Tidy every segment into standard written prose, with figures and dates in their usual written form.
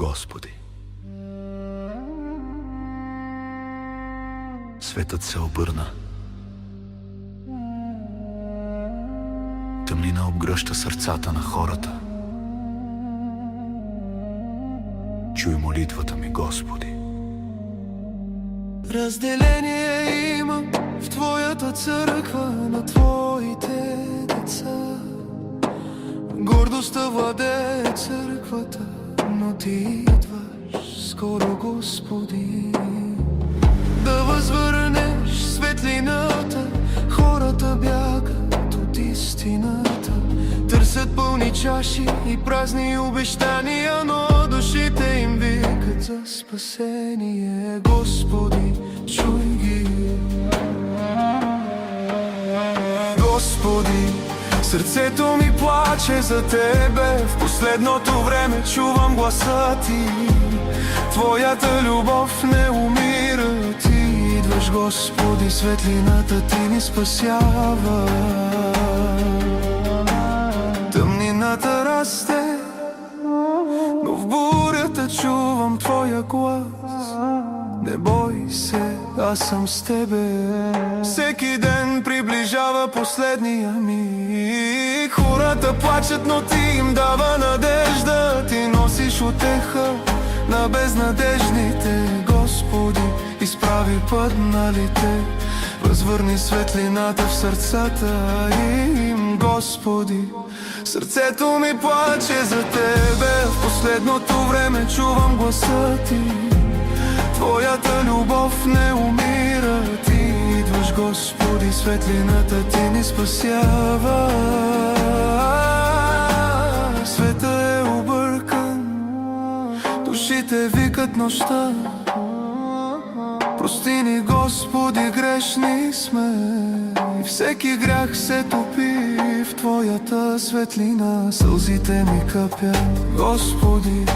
Господи. Светът се обърна. Тъмнина обгръща сърцата на хората. Чуй молитвата ми, Господи. Разделение има в Твоята църква на Твоите деца. Гордостта владее църквата, но Ти идваш скоро, Господи. Да възвърнеш светлината, хората бягат от истината. Търсят пълни чаши и празни обещания, но душите им викат за спасение. Господи, чуй ги. Господи, сърцето ми плаче за Тебе. В последното време чувам гласа Ти. Твоята любов не умира. Ти идваш, Господи, светлината Ти ни спасява. Тъмнината расте, но в бурята чувам Твоя глас. Не бой се, аз съм с Тебе. Всеки ден приближава последния миг. Хората плачат, но Ти им дава надежда. Ти носиш утеха на безнадежните. Господи, изправи пътналите. Възвърни светлината в сърцата им, Господи. Сърцето ми плаче за Тебе. В последното време чувам гласа Ти. Твоята любов не умира. Ти идваш, Господи, светлината Ти ни спасява. Света е объркан, душите викат нощта. Прости ни, Господи, грешни сме. И всеки грях се топи в Твоята светлина. Сълзите ми капят, Господи,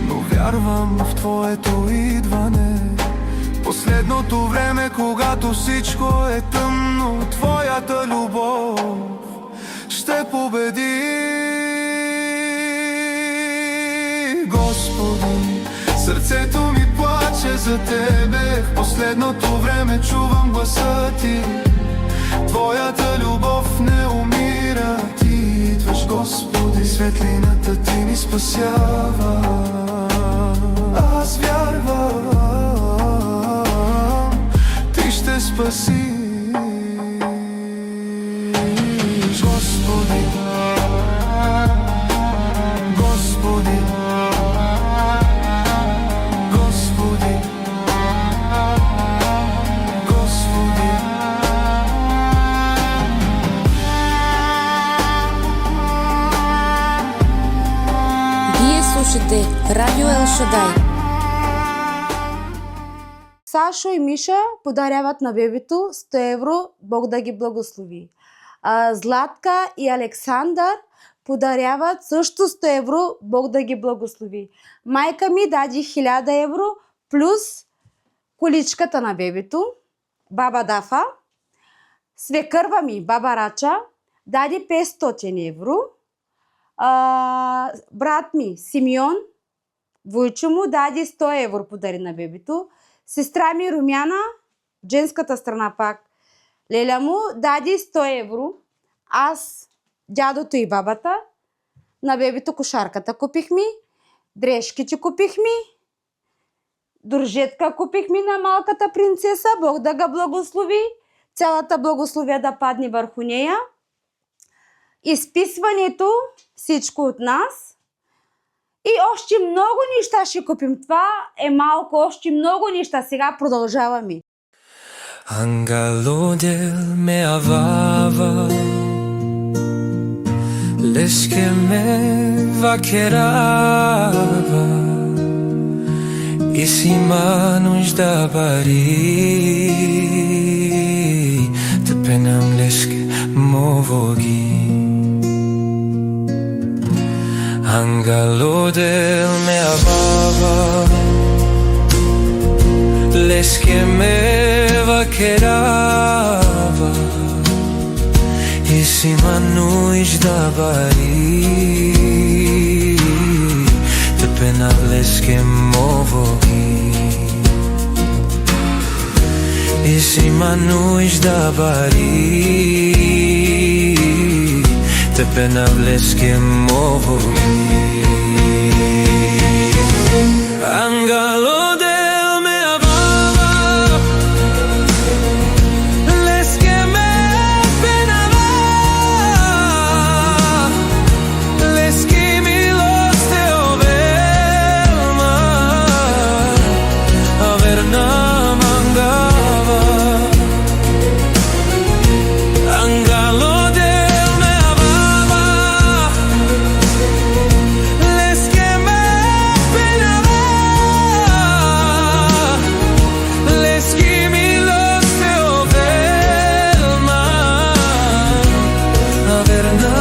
но вярвам в Твоето идване. Последното време, когато всичко е тъмно, Твоята любов ще победи. Господи, сърцето ми плаче за Тебе. В последното време чувам гласа Ти. Твоята любов не умира. Ти идваш, Господи, светлината Ти ни спасява. Аз вярвам, Ти ще спасиш, Господи. Господи, Господи, Господи. Вие слушате Радио Ел Шадай. Сашо и Миша подаряват на бебето 100 евро. Бог да ги благослови. Златка и Александър подаряват също 100 евро. Бог да ги благослови. Майка ми даде 1000 евро плюс количката на бебето. Баба Дафа. Свекърва ми, баба Рача, даде 500 евро. Брат ми Симеон, Войчо му, даде 100 евро подари на бебето. Сестра ми Румяна, женската страна пак, Леля му, даде 100 евро. Аз, дядото и бабата, на бебето кошарката купихме, дрежките купихме, дружетка купихме на малката принцеса, Бог да га благослови, цялата благословия да падне върху нея. Изписването, всичко от нас. И още много неща ще купим. Това е малко, още много неща. Сега продължаваме. Angalo del me avava, les que me vaquerava, e se manos da bari, te penam les que movogi. Angalo del me avava, les que me vaquerava, e se manos da bari, te penam les que סימנו דברי תפנבלס כמו בורי אנגלו del me amava les que me penava les que me los te overma a ver na mangava Angalo del me amava les que me penava les que me los te overma a ver na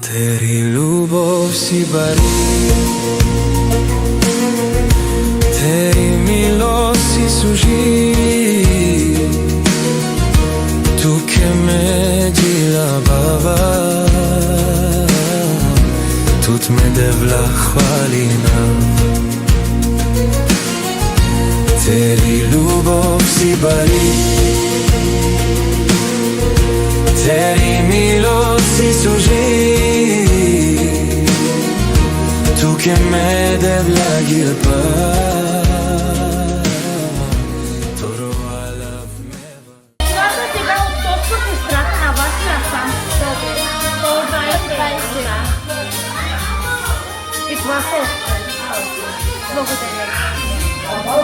तेरी लुबोव सी बरी तेरी मिलोव सी सूजी तू के मैं जिला बाबा תות מדב לחלינה תרי לובוב סיברי תרי מילות סיסוג'י tu que me deb la gilpa Toro I love never Когато сега отсочвате страх на вашия сам себе, това е страх. И това се благодаря. Как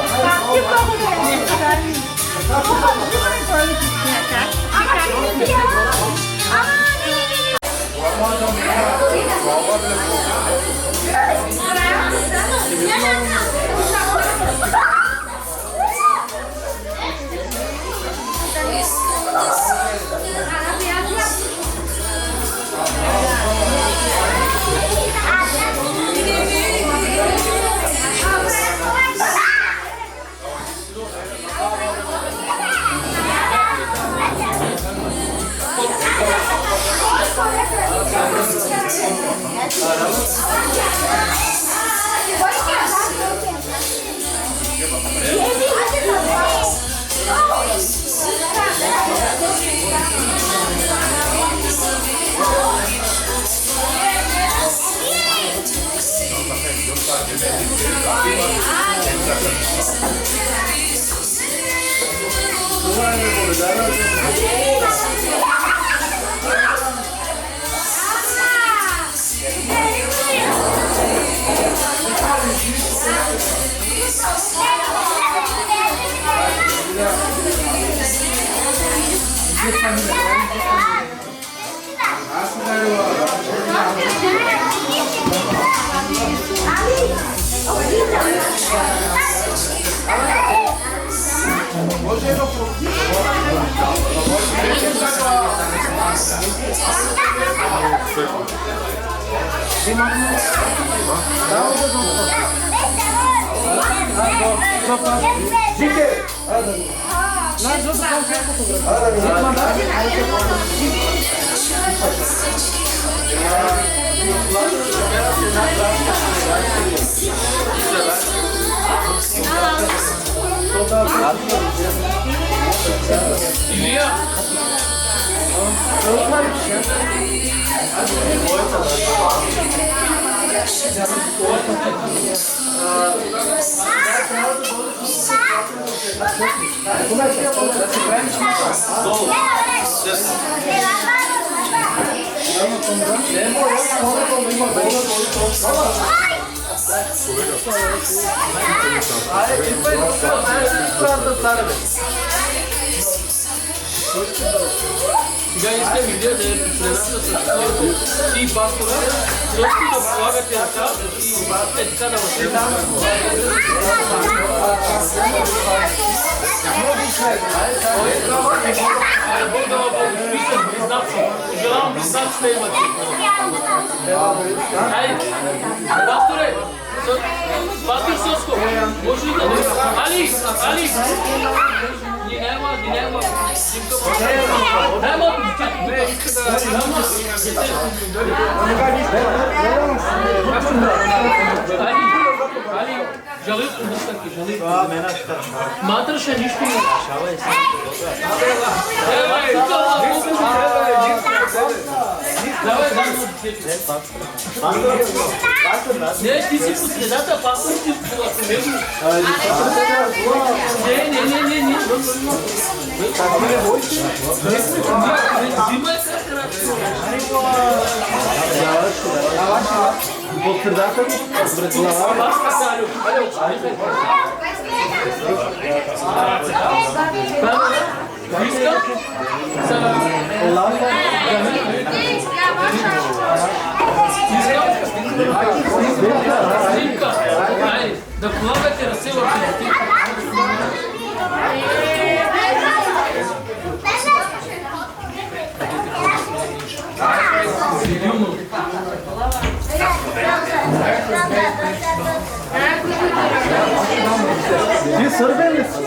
ти благодаря? Сега искам идея да е председателството и пастора, просто да полагате ръка и е така да възпитаме. Бог да пишем близнаци. Желавам близнаци да имате. Хайде, пасторе, пастор Соско, може ли да дойде? Алис! Dinamo. Ali, želim udrstati, želim. Matra še ništa ne. Не, ти си по средата, паспорт ти по него. Не. Взимай Под средата пред глава. Снимка. Да полагате ръце върху стиката. Ти сърбен ли си?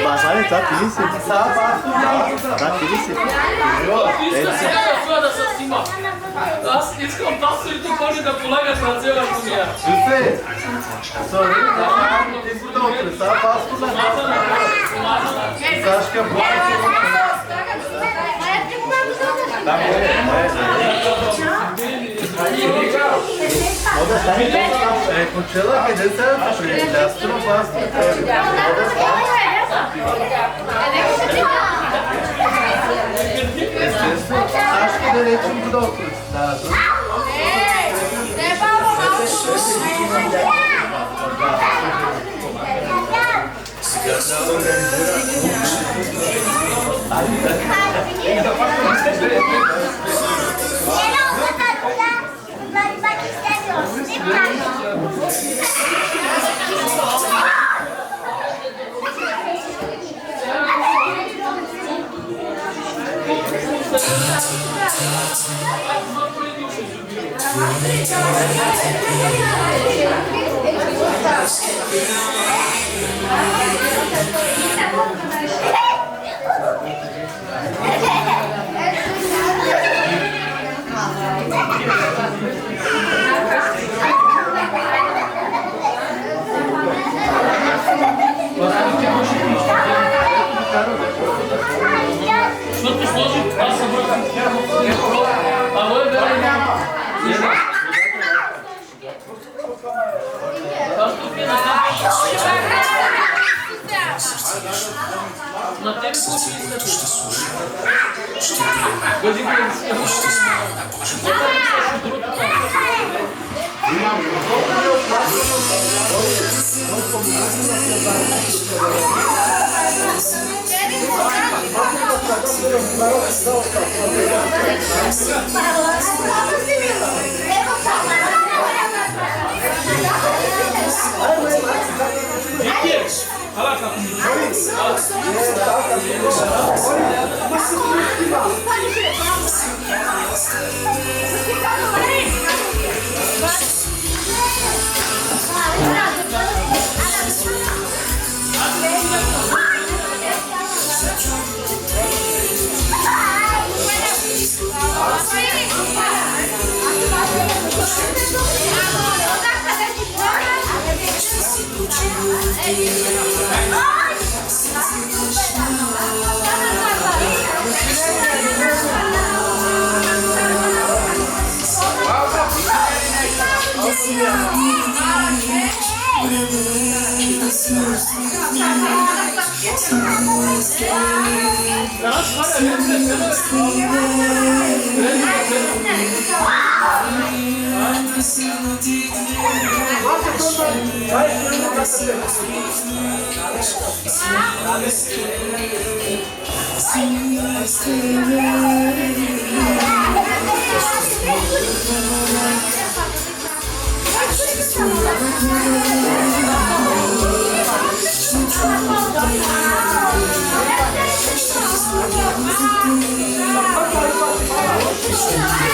Пасали, та ти ли си? Та ти ли си? Иска сега да се снима. Аз искам пасторите хора да полагат ръце върху нея. Юсе! Сори, ти си доктор, сега пастор на Сашка почела къде са приятелство пастор. Естествено, Сашка да речем доктор. Защото сложи, аз съм върху. Ало е верен. Пастор ти на тебе какво ще искате? Бъди Thank you.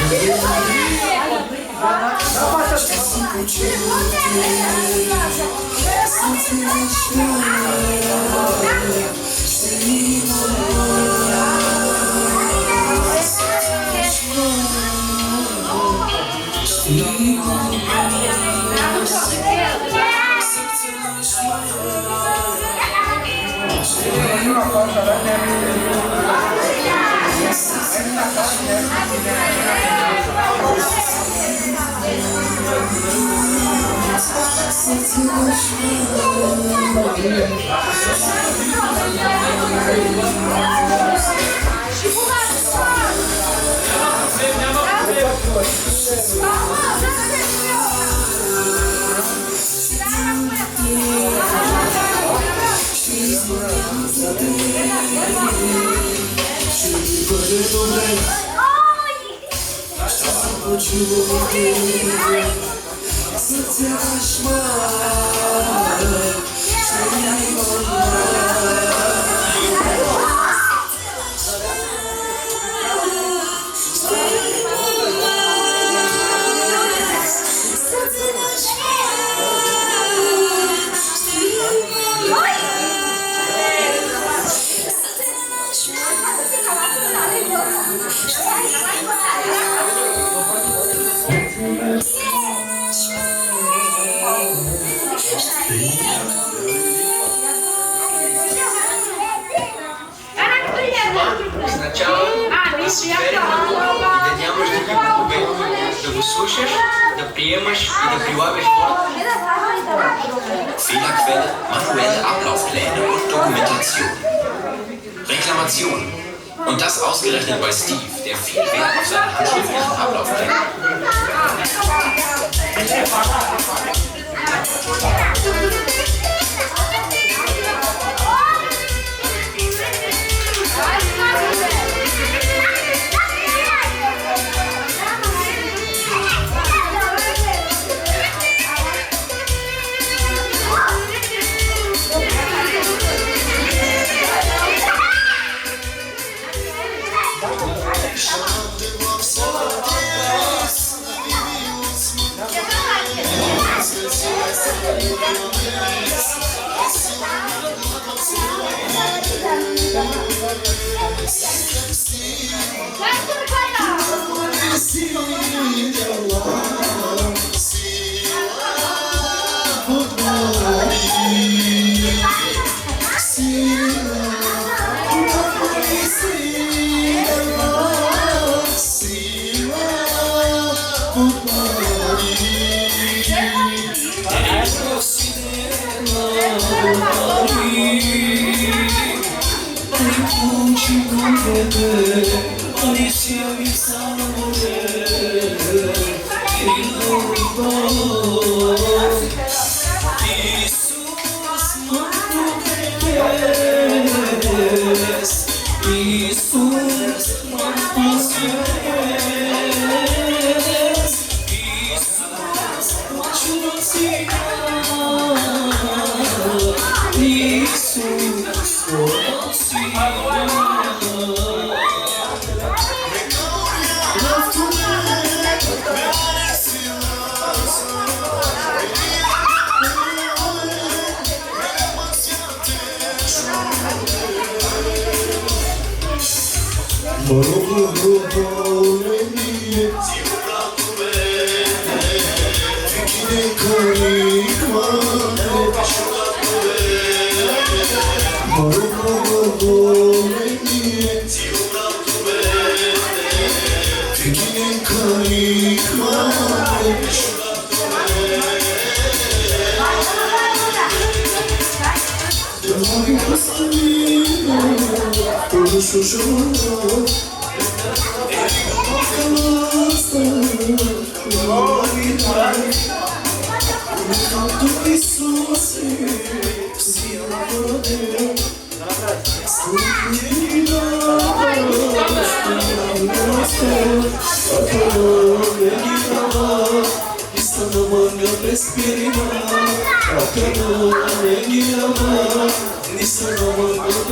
Сначала сферено и да нямаш да ги победи, да го слушаш, да приемаш и да прилагаш хората. Fehlerquelle, manuelle Ablaufpläne und Dokumentation. Reklamation. Und das ausgerechnet bei Steve, der viel Wert auf seine handschriftlichen Ablaufpläne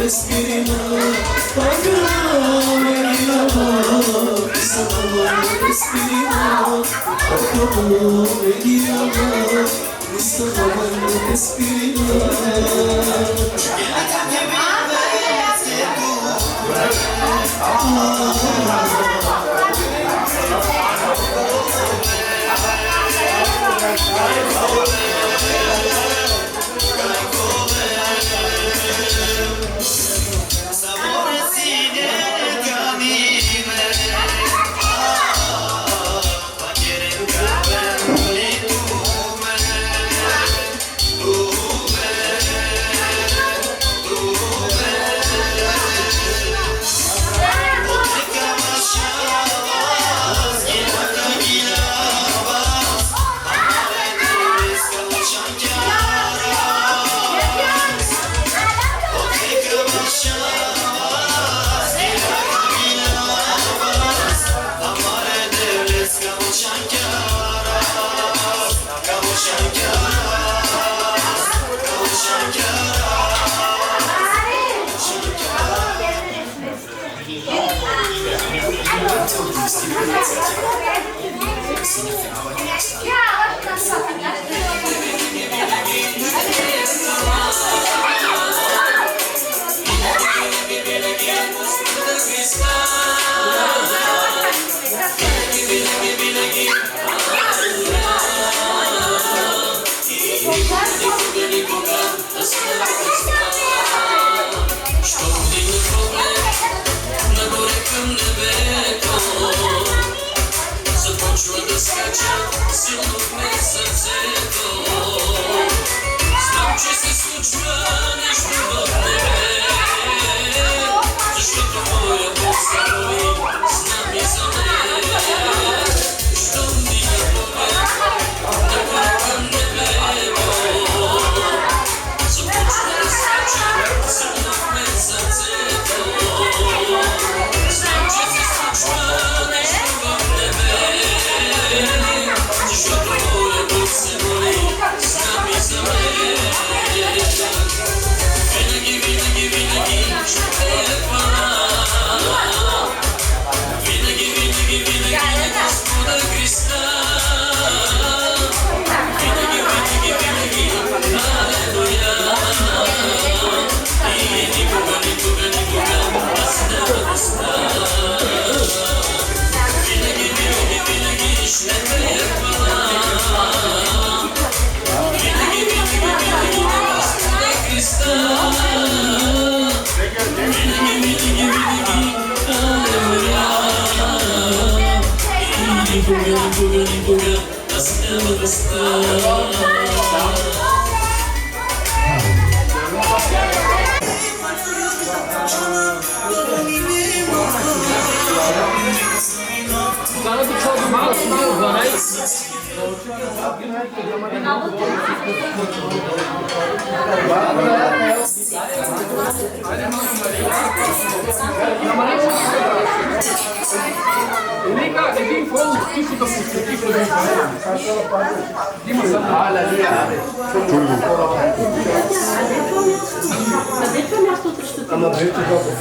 Respirima,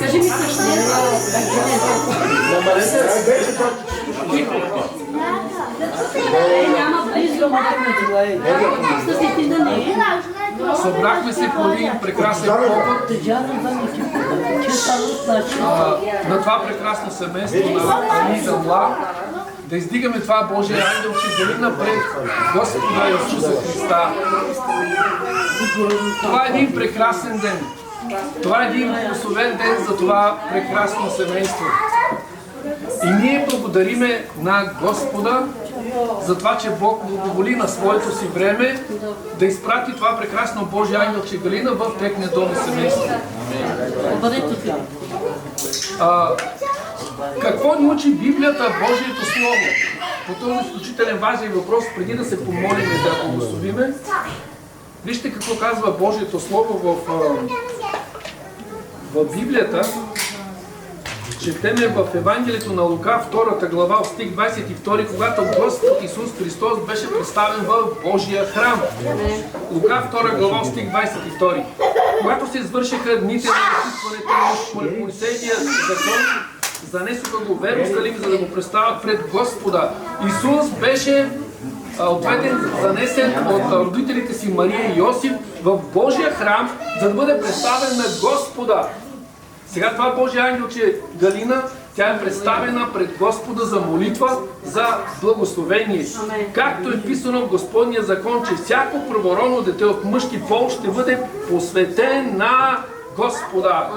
Кажи ми няма близо. Събрахме се по един прекрасен повод на това прекрасно семейство на Ани Дамла, да издигаме това Божие ангел, че дали напред Господа Исуса Христа. Това е един прекрасен ден. Това е един благословен ден за това прекрасно семейство. И ние благодариме на Господа за това, че Бог благоволи на своето си време да изпрати това прекрасно Божие ангелче Галина в техния дом и семейство. Какво ни учи Библията, Божието Слово? По този изключителен важен въпрос, преди да се помолим и да благословиме, вижте какво казва Божието Слово в Библията. Четеме в Евангелието на Лука, 2 глава, стих 22, когато Господ Исус Христос беше представен в Божия храм. Лука, 2 глава, стих 22. Когато се извършиха дните на изпитването на Моисеевия закон занесоха го в Иерусалим, за да го представят пред Господа. Исус беше отведен, занесен от родителите си Мария и Йосиф в Божия храм, за да бъде представен на Господа. Сега това Божия ангелче Галина, тя е представена пред Господа за молитва, за благословение. Както е писано в Господния закон, че всяко провородно дете от мъжки пол ще бъде посветен на Господа.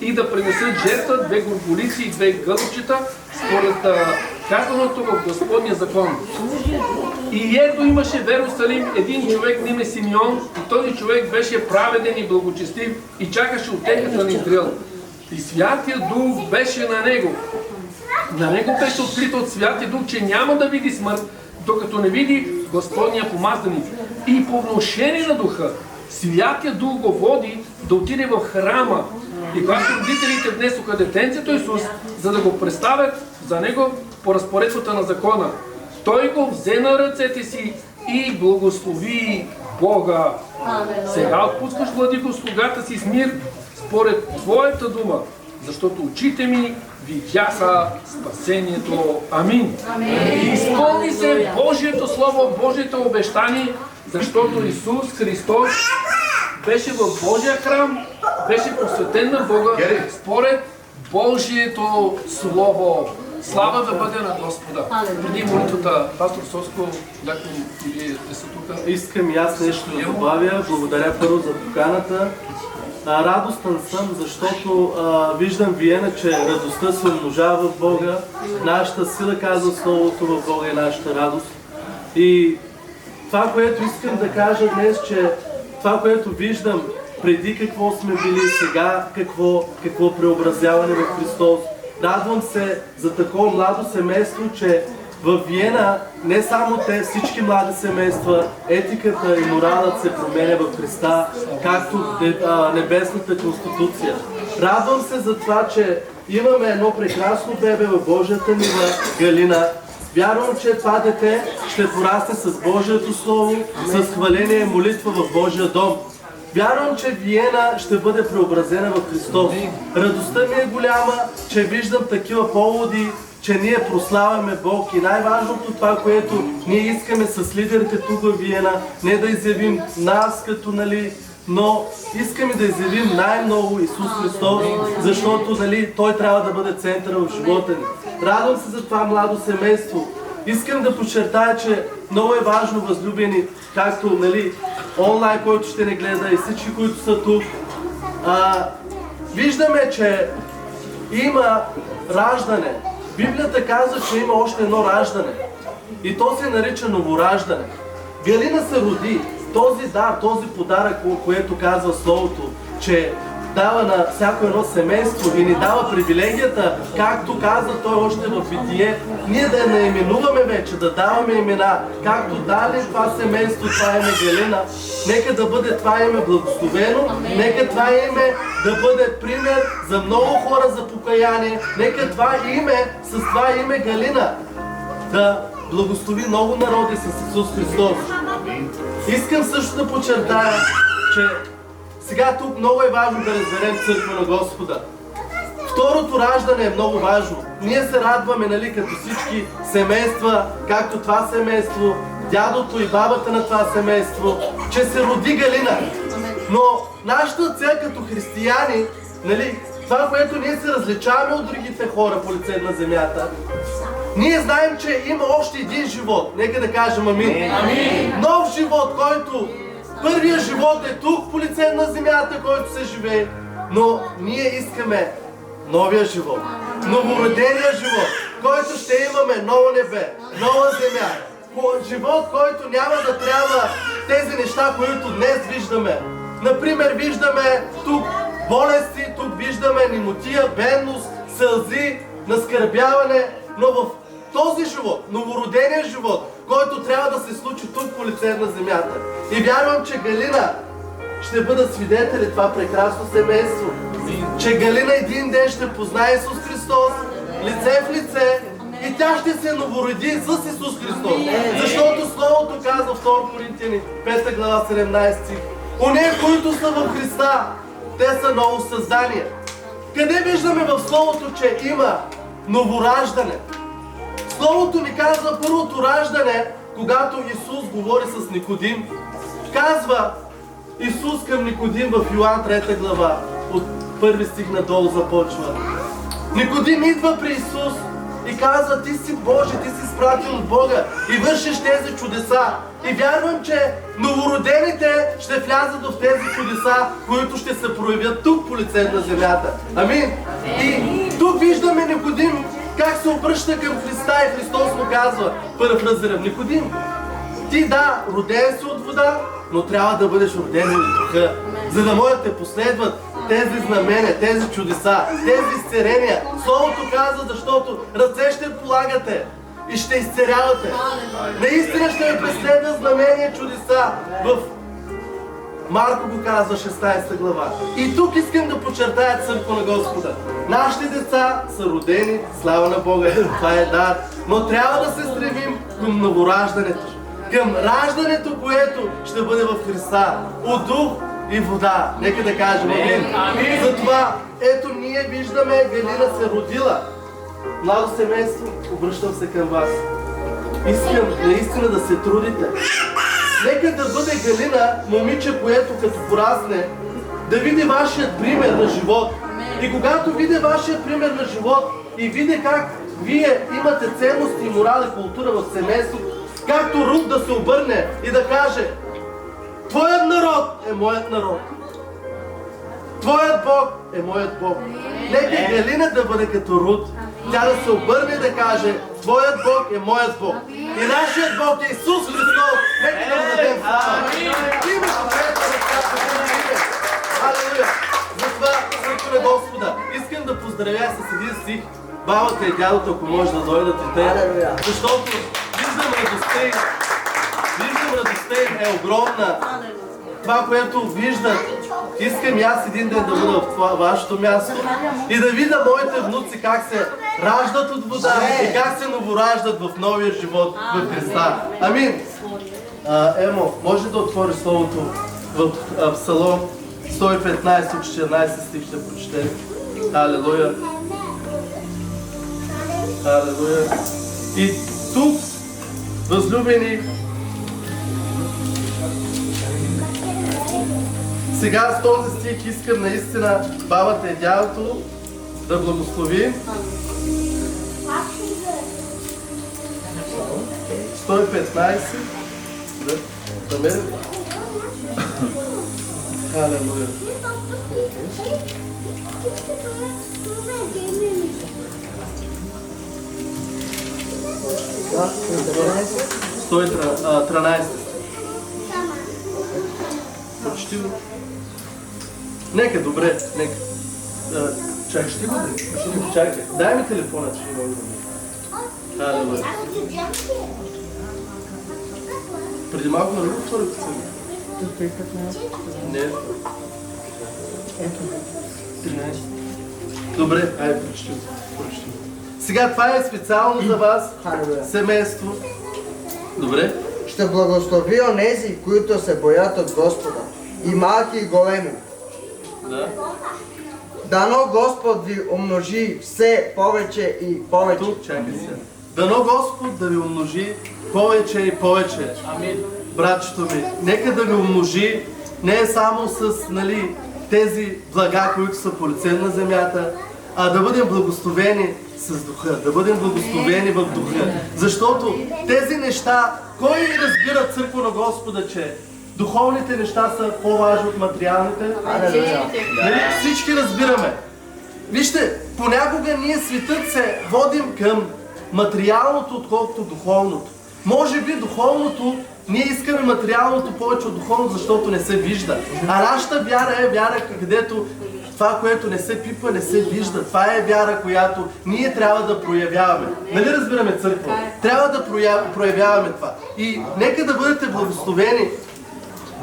И да принесат жертва 2 горголици и 2 гълъбчета, според казаното в Господния закон. И ето имаше в Иерусалим един човек, име Симеон, и този човек беше праведен и благочестив и чакаше утехата на Израил. И Святия Дух беше на него. На него беше открито от Святия Дух, че няма да види смърт, докато не види Господния помазаник. И по внушение на Духа, Святия Дух го води да отиде в храма. И когато родителите внесоха детенцето Исус, за да го представят за него по разпоредбата на закона, той го взе на ръцете си и благослови Бога. Сега отпускаш, владико, слугата си с мир, според Твоята дума, защото очите ми видяха спасението. Амин. И изпълни се Божието Слово, Божието обещание, защото Исус Христос беше в Божия храм, беше посветен на Бога според Божието Слово. Слава да бъде на Господа. Преди молитвата, пастор Соско, дякато и вие сте тук. Искам и аз нещо да добавя. Благодаря първо за поканата. Радостен съм, защото виждам Виена, че радостта се умножава в Бога. Нашата сила, казва Словото, в Бога е нашата радост. И това, което искам да кажа днес, че това, което виждам преди какво сме били, сега какво преобразяване в Христос. Радвам се за такова младо семейство, че в Виена не само те, всички млади семейства, етиката и моралът се променя в Христа, както небесната конституция. Радвам се за това, че имаме едно прекрасно бебе в Божията мила, Галина. Вярвам, че това дете ще порасне с Божието Слово, с хваление и молитва в Божия дом. Вярвам, че Виена ще бъде преобразена в Христос. Радостта ми е голяма, че виждам такива поводи, че ние прославяме Бог и най-важното това, което ние искаме с лидерите тук в Виена, не да изявим нас като, но искаме да изявим най-много Исус Христос, защото Той трябва да бъде центъра в живота ни. Радвам се за това младо семейство. Искам да подчертая, че много е важно, възлюбени, както онлайн, който ще не гледа и всички, които са тук. Виждаме, че има раждане. Библията казва, че има още едно раждане. И то се нарича новораждане. Галина се роди. Този дар, този подарък, което казва Словото, че дава на всяко едно семейство и ни дава привилегията, както каза той още в Битие, ние да я наименуваме вече, да даваме имена, както дали това семейство, това име Галина, нека да бъде това име благословено, нека това име да бъде пример за много хора за покаяние, нека това име, с това име Галина, да благослови много народи с Исус Христос. Искам също да подчертая, че сега тук много е важно да разберем църква на Господа. Второто раждане е много важно. Ние се радваме, като всички семейства, както това семейство, дядото и бабата на това семейство, че се роди Галина. Но нашата цел като християни, това, което ние се различаваме от другите хора по лице на земята, ние знаем, че има още един живот. Нека да кажем амин. Амин. Нов живот, който първият живот е тук по лице на земята, който се живее, но ние искаме новия живот, новородения живот, който ще имаме ново небе, нова земя, живот, който няма да трябва тези неща, които днес виждаме. Например, виждаме тук болести, тук виждаме немотия, бедност, сълзи, наскърбяване, но в този живот, новородения живот, който трябва да се случи тук по лице на земята. И вярвам, че Галина ще бъдат свидетели това прекрасно семейство. Че Галина един ден ще познае Исус Христос, лице в лице, и тя ще се новороди с Исус Христос. Защото Словото казва в 2 Коринтияни, 5 глава, 17 стих. Онези, които са в Христа, те са ново създание. Къде виждаме в Словото, че има новораждане? Словото ни казва първото раждане, когато Исус говори с Никодим. Казва Исус към Никодим в Йоан 3 глава, от първи стих надолу започва. Никодим идва при Исус и казва: ти си Божий, ти си изпратен от Бога и вършиш тези чудеса. И вярвам, че новородените ще влязат в тези чудеса, които ще се проявят тук по лицето на земята. Амин. И тук виждаме Никодим как се обръща към Христа и Христос му казва, парафразирам: Никодим, ти да, роден си от вода, но трябва да бъдеш роден от Духа, за да могат да те последват тези знамения, тези чудеса, тези изцерения. Словото казва, защото ръце ще полагате и ще изцерявате. Наистина ще ви преследва знамения, чудеса. В Марко го казва 16 глава. И тук искам да подчертая църква на Господа. Нашите деца са родени, слава на Бога, това е дар. Но трябва да се стремим към новораждането. Към раждането, което ще бъде в Христа. От дух и вода. Нека да кажем амин. Затова, ето ние виждаме Галина се родила. Младо семейство, обръщам се към вас. Искам наистина да се трудите. Нека да бъде Галина момиче, което като порасне, да види вашият пример на живот. И когато види вашият пример на живот и види как вие имате ценности, морал и култура в семейството, както Рут да се обърне и да каже: твоят народ е моят народ. Твоят Бог е моят Бог. Нека Галина да бъде като Рут. Тя да се обърне и да каже: твоят Бог е моят Бог. И нашият Бог е Исус Христос. Нека да му дадем слава. Името което разказва. Алелуя. Затова, църква на Господа, искам да поздравя с един стих бабата и дядото, ако може да дойдат и те. Защото виждам радостта им е огромна. Това, което виждат, искам и аз един ден да бъда в това вашето място и да видя моите внуци как се раждат от вода и как се новораждат в новия живот в Христа. Амин. Емо, може да отвориш словото в Псалом 115 от 14 стих ще прочете. Алелуя. Алелуя. И тук, възлюбени, сега с този стих искам наистина бабата и дядото да благослови. 115. Да намерим. Алелуя. Стой 13. Почти го. Нека, добре, нека. Чакай, ще го да. Чакай. Дай ми телефона, че ще мога да. Алелуя. Преди малко на руко отворих църква. Не. 13. Добре, айде, прочти. Сега това е специално за вас, семейство. Добре. Ще благослови онези, които се боят от Господа, и малки и големи. Да. Дано Господ ви умножи все повече и повече. Тук, чакай се. Дано Господ да ви умножи повече и повече. Амин. Братчето ми, нека да ви умножи не е само с тези блага, които са по лице на земята, а да бъдем благословени с Духа, да бъдем благословени в Духа. Защото тези неща, кой разбира църква на Господа, че духовните неща са по-важни от материалните? Всички разбираме. Вижте, понякога ние светът се водим към материалното, отколкото духовното. Може би духовното, ние искаме материалното повече от духовното, защото не се вижда. А нашата вяра е вяра, където това, което не се пипа, не се вижда. Това е вяра, която ние трябва да проявяваме. Нали разбираме църква? Трябва да проявяваме това. И нека да бъдете благословени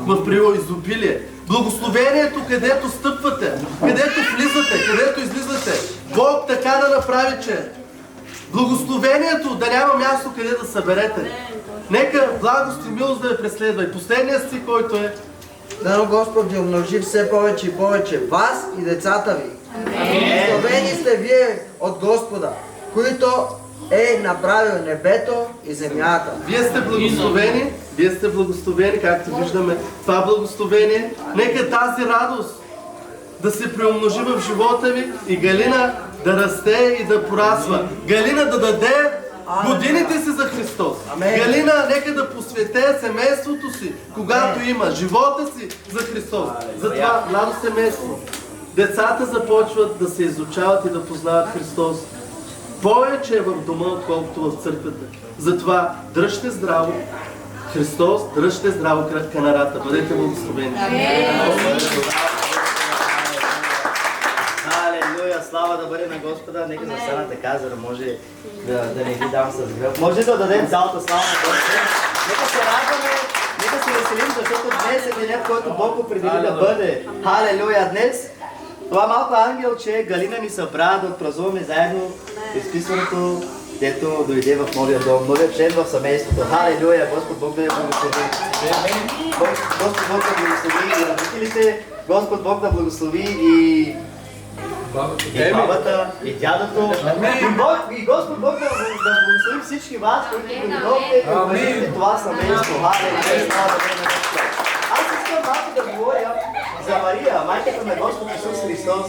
в изобилие. Благословението, където стъпвате, където влизате, където излизате. Бог така да направи, че благословението да няма място къде да съберете. Нека благост и милост да ви преследва. И последният стих, който е: дано Господ ви умножи все повече и повече, вас и децата ви. Благословени сте вие от Господа, който е направил небето и земята. Вие сте благословени, както виждаме това благословение. Нека тази радост да се приумножи в живота ви и Галина да расте и да порасва. Галина да даде годините си за Христос. Галина нека да посвете семейството си, когато има живота си за Христос. Затова младо семейство, децата започват да се изучават и да познават Христос. Повече е в дома, отколкото в църквата. Затова дръжте здраво Христос, дръжте здраво канарата. Бъдете благословени. Алелуя, слава да бъде на Господа. Нека застана така, за да може да не ви дам с гръб. Може да дадем цялата слава на Господа. Нека се радваме, нека се веселим, защото днес е денят, който Бог определи да бъде. Алелуя, днес това малко ангелче Галина ни събра да отпразнуваме заедно изписването, дето дойде в новия дом, новия член в семейството. Халелуя! Господ Бог да я благослови. Господ Бог да благослови и родителите, Господ Бог да благослови и бабата, и дядото, и Господ Бог да благослови всички вас, които дойдохте и уважите това семейство. Халелуя! Слава да бъде на Господа. Аз искам малко да говоря за Мария, майката на Господ Исус Христос.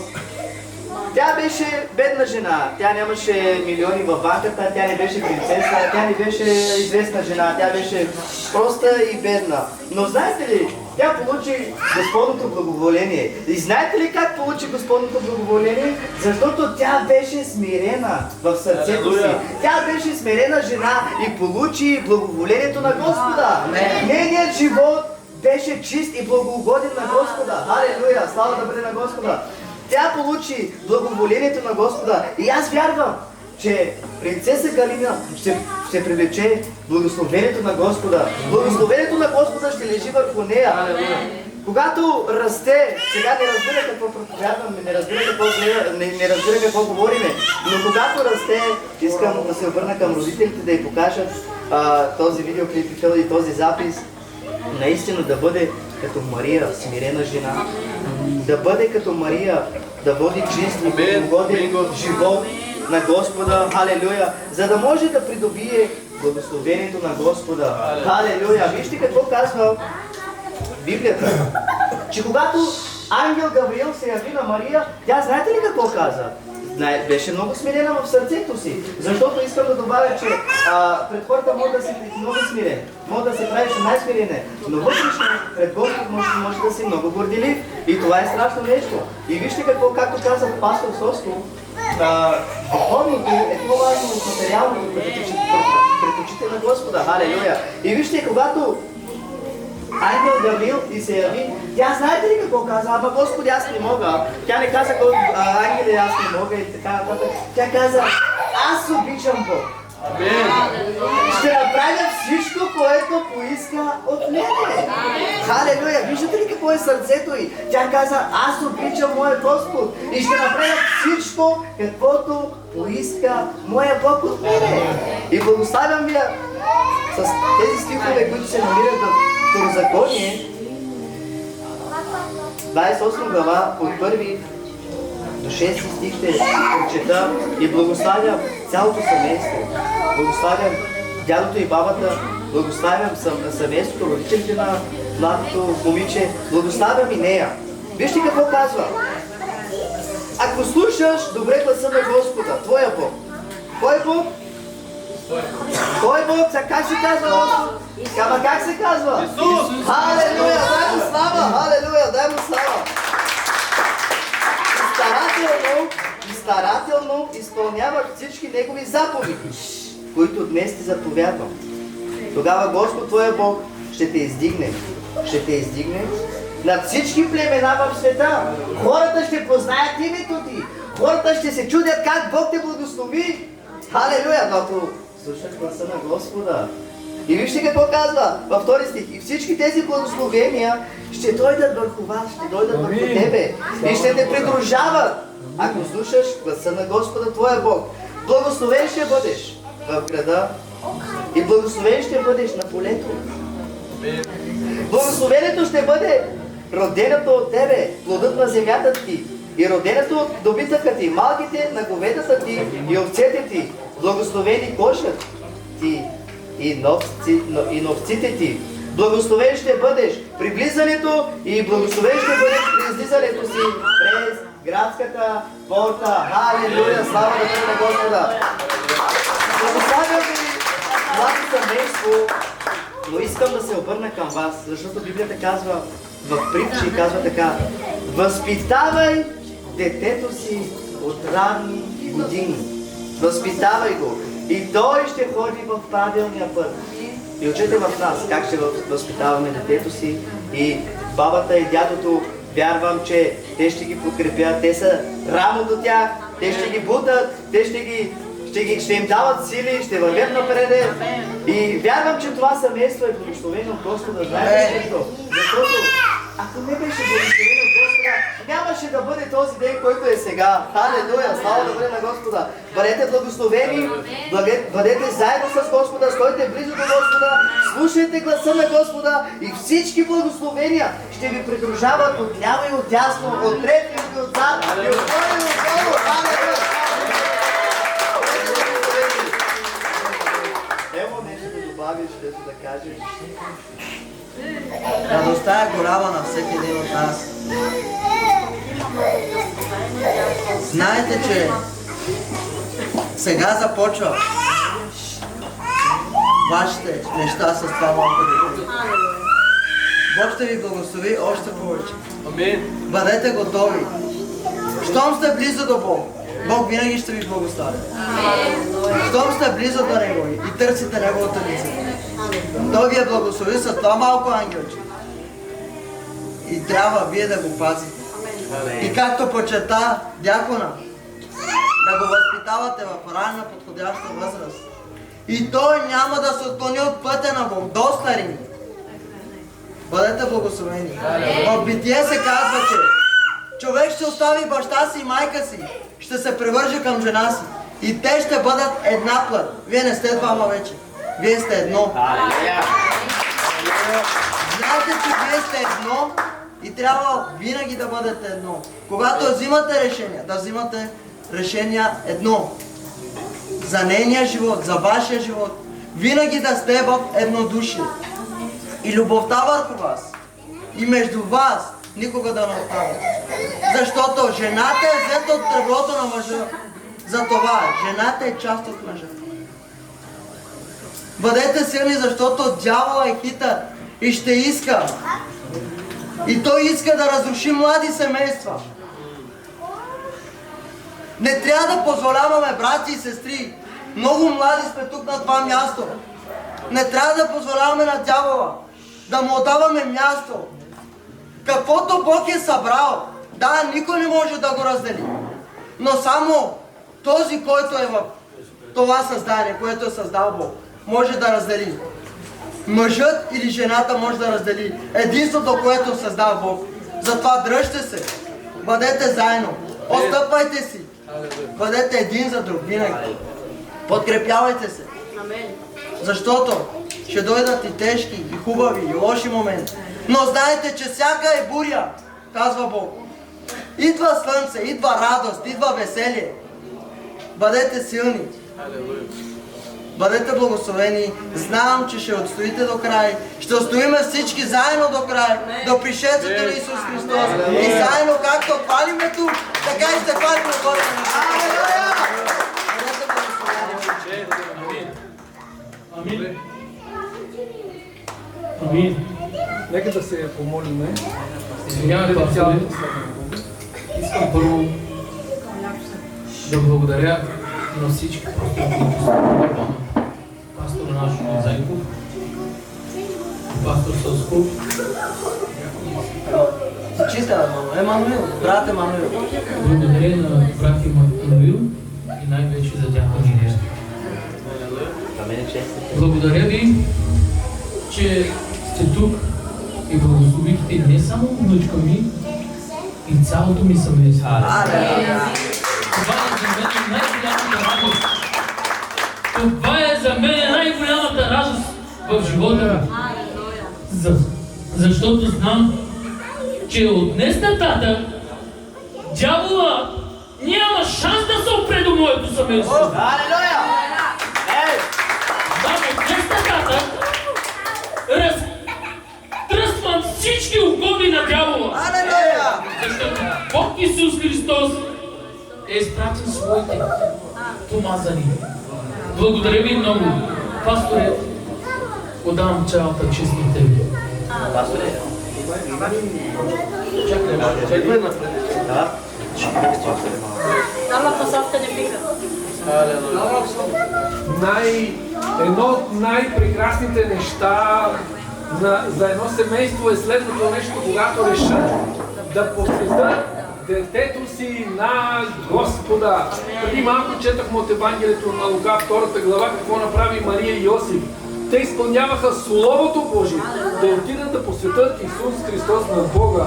Тя беше бедна жена, тя нямаше милиони в банката, тя не беше принцеса, тя не беше известна жена, тя беше проста и бедна. Но знаете ли, тя получи Господното благоволение. И знаете ли как получи Господното благоволение? Защото тя беше смирена в сърцето си. Тя беше смирена жена и получи благоволението на Господа. Нейният живот беше чист и благоугоден на Господа. Алелуя! Слава да бъде на Господа! Тя получи благоволението на Господа и аз вярвам, че принцеса Галина ще привлече благословението на Господа. Благословението на Господа ще лежи върху нея. Когато расте, сега не разбира какво проповядваме, не разбира какво говориме, но когато расте, искам да се обърна към родителите да й покажат този видеоклип и този запис. Наистина да бъде като Мария, смирена жена, да бъде като Мария, да води чист и благогоден живот на Господа, халелуя, за да може да придобие благословението на Господа, халелуя. Вижте какво казва Библията, че когато ангел Гавриил се яви на Мария, тя знаете ли какво каза? Беше много смирена в сърцето си, защото искам да добавя, че пред хората може да си много смирен, може да се правиш най-смирен, но вътрешно пред Господ може да си много горделив и това е страшно нещо. И вижте какво, както каза пастор Соско, духовното е по-важно от материалното пред очите на Господа, халелуя. И вижте, когато ангел Гавриил и се яви, тя знаете ли какво каза? Ама Господи, аз не мога. Тя не каза, ангеле, аз не мога и така нататък. Тя каза, аз обичам Бог. Ще направя всичко, което поиска от мене. Халелуя! Виждате ли какво е сърцето й? Тя каза, аз обичам моя Господ и ще направя всичко, каквото поиска моя Бог от мене. И благославям ви с тези стихове, които се намират в Второзаконие, 28 глава, от 1 до 6 стих ще прочета и благославям цялото семейство. Благославям дядото и бабата, благославям семейството, родителите на младото момиче, благославям и нея. Вижте какво казва. Ако слушаш добре гласа на Господа, твоя Бог. Кой Бог? Кой Бог? Как се казва Господ? Ама как се казва? Исус! Халелуя! Дай му слава! Халелуя! Дай му слава! И старателно изпълняваш всички Негови заповеди, които днес ти заповядвам. Тогава Господ твоя Бог ще те издигне. Ще те издигне над всички племена в света. Хората ще познаят името ти. Хората ще се чудят как Бог те благослови. Халелуя! Но ако слушаш гласа на Господа. И вижте какво казва във втори стих. И всички тези благословения ще дойдат върху вас, ще дойдат върху тебе. И ще те придружават, ако слушаш гласа на Господа твоя Бог. Благословен ще бъдеш в града и благословен ще бъдеш на полето. Благословението ще бъде роденото от тебе, плодът на земята ти, и роденето от добитъка ти, малките на говедата ти и овцете ти, благословени кошът ти и новците ти. Благословен ще бъдеш при влизането и благословен ще бъдеш при излизането си през градската порта. Халелуя! Слава да бъде на Господа! Благославям ви, младо семейство, но искам да се обърна към вас, защото Библията казва в притчи, казва така: възпитавай детето си от ранни години. Възпитавай го и той ще ходи в правилния път. И учете в нас как ще възпитаваме детето си, и бабата и дядото, вярвам, че те ще ги подкрепят, те са рамо до тях, те ще ги бутат, те ще им дават сили, ще вървят напред. И вярвам, че това семейство е благословено от Господа. Знаете ли защо? Защото ако не беше благословено от Господа, нямаше да бъде този ден, който е сега. Халелуя! Слава да бъде на Господа! Бъдете благословени, бъдете заедно с Господа, стойте близо до Господа, слушайте гласа на Господа и всички благословения ще ви придружават от ляво и от дясно, от ред и от зад, и от горе и отдолу. Халелуя! Ево нещо да добавиш, нещо да кажеш. Радостта е голяма на всеки един от нас. Знаете, че сега започва вашите неща с това малко дете. Бог ще ви благослови още повече. Бъдете готови. Щом сте близо до Бог, Бог винаги ще ви благослови. Щом сте близо до Него и търсите Неговото лице, Той ви е благослови с това малко ангелче. И трябва вие да го пазите. И както почета дякона, да го възпитавате в ранна подходяща възраст. И той няма да се отклони от пътя на Бог до старини. Бъдете благословени. В Битие се казва, че човек ще остави баща си и майка си, ще се привърже към жена си. И те ще бъдат една плът. Вие не сте двама вече. Вие сте едно. Знаете, че вие сте едно и трябва винаги да бъдете едно. Когато взимате решения, да взимате решения едно. За нейния живот, за вашия живот. Винаги да сте в еднодушие. И любовта върху вас. И между вас никога да не отпада. Защото жената е взета от тръблото на мъжа. Затова жената е част от мъжа. Бъдете силни, защото дявола е хитър и ще иска. И той иска да разруши млади семейства. Не трябва да позволяваме, брати и сестри, много млади сме тук на това място. Не трябва да позволяваме на дявола да му отдаваме място. Каквото Бог е събрал, да, никой не може да го раздели. Но само този, който е в това създание, което е създал Бог, може да раздели. Мъжът или жената може да раздели единството, което е създал Бог. Затова дръжте се, бъдете заедно, отстъпвайте си, бъдете един за друг винаги. Подкрепявайте се. Защото ще дойдат и тежки, и хубави, и лоши моменти. Но знаете, че всяка е буря, казва Бог. Идва слънце, идва радост, идва веселие. Бъдете силни. Бъдете благословени. Знам, че ще отстоите до край. Ще отстоиме всички заедно до край. До пришествието на Исус Христос. И заедно, както хвалиме тук, така и ще хвалиме горе на небето. Бъдете благословени. Амин. Амин. Нека да се помолим. Извинявай, пастор. Искам първо да благодаря на всички пастор наш Зайков, пастор Сосков. Чиста, Емануил, брат Емануил. Благодаря на брат Емануил и най-вече за дякон Илия. Благодаря ви, че сте тук и благословихте не само внучка ми, и цялото ми семейство. Това е за мен най-голямата радост в живота ми. Защото знам, че от днес нататък дявол моето семейство. Алелуя! Значи, днес нататък разтръсвам всички угоди на дявола. Защото Бог Исус Христос е изпратил своите помазани. Благодаря ви много. Пасторе, отдавам цялата чест на тебе. Пасторе, Чакай напред. да. Дала посока не пика. Едно от най-прекрасните неща за едно семейство е следното нещо, когато решат да посветят детето си на Господа. Преди малко четахме от Евангелието на Лука, 2 глава, какво направи Мария и Йосиф. Те изпълняваха Словото Божие, да отидат да посветят Исус Христос на Бога.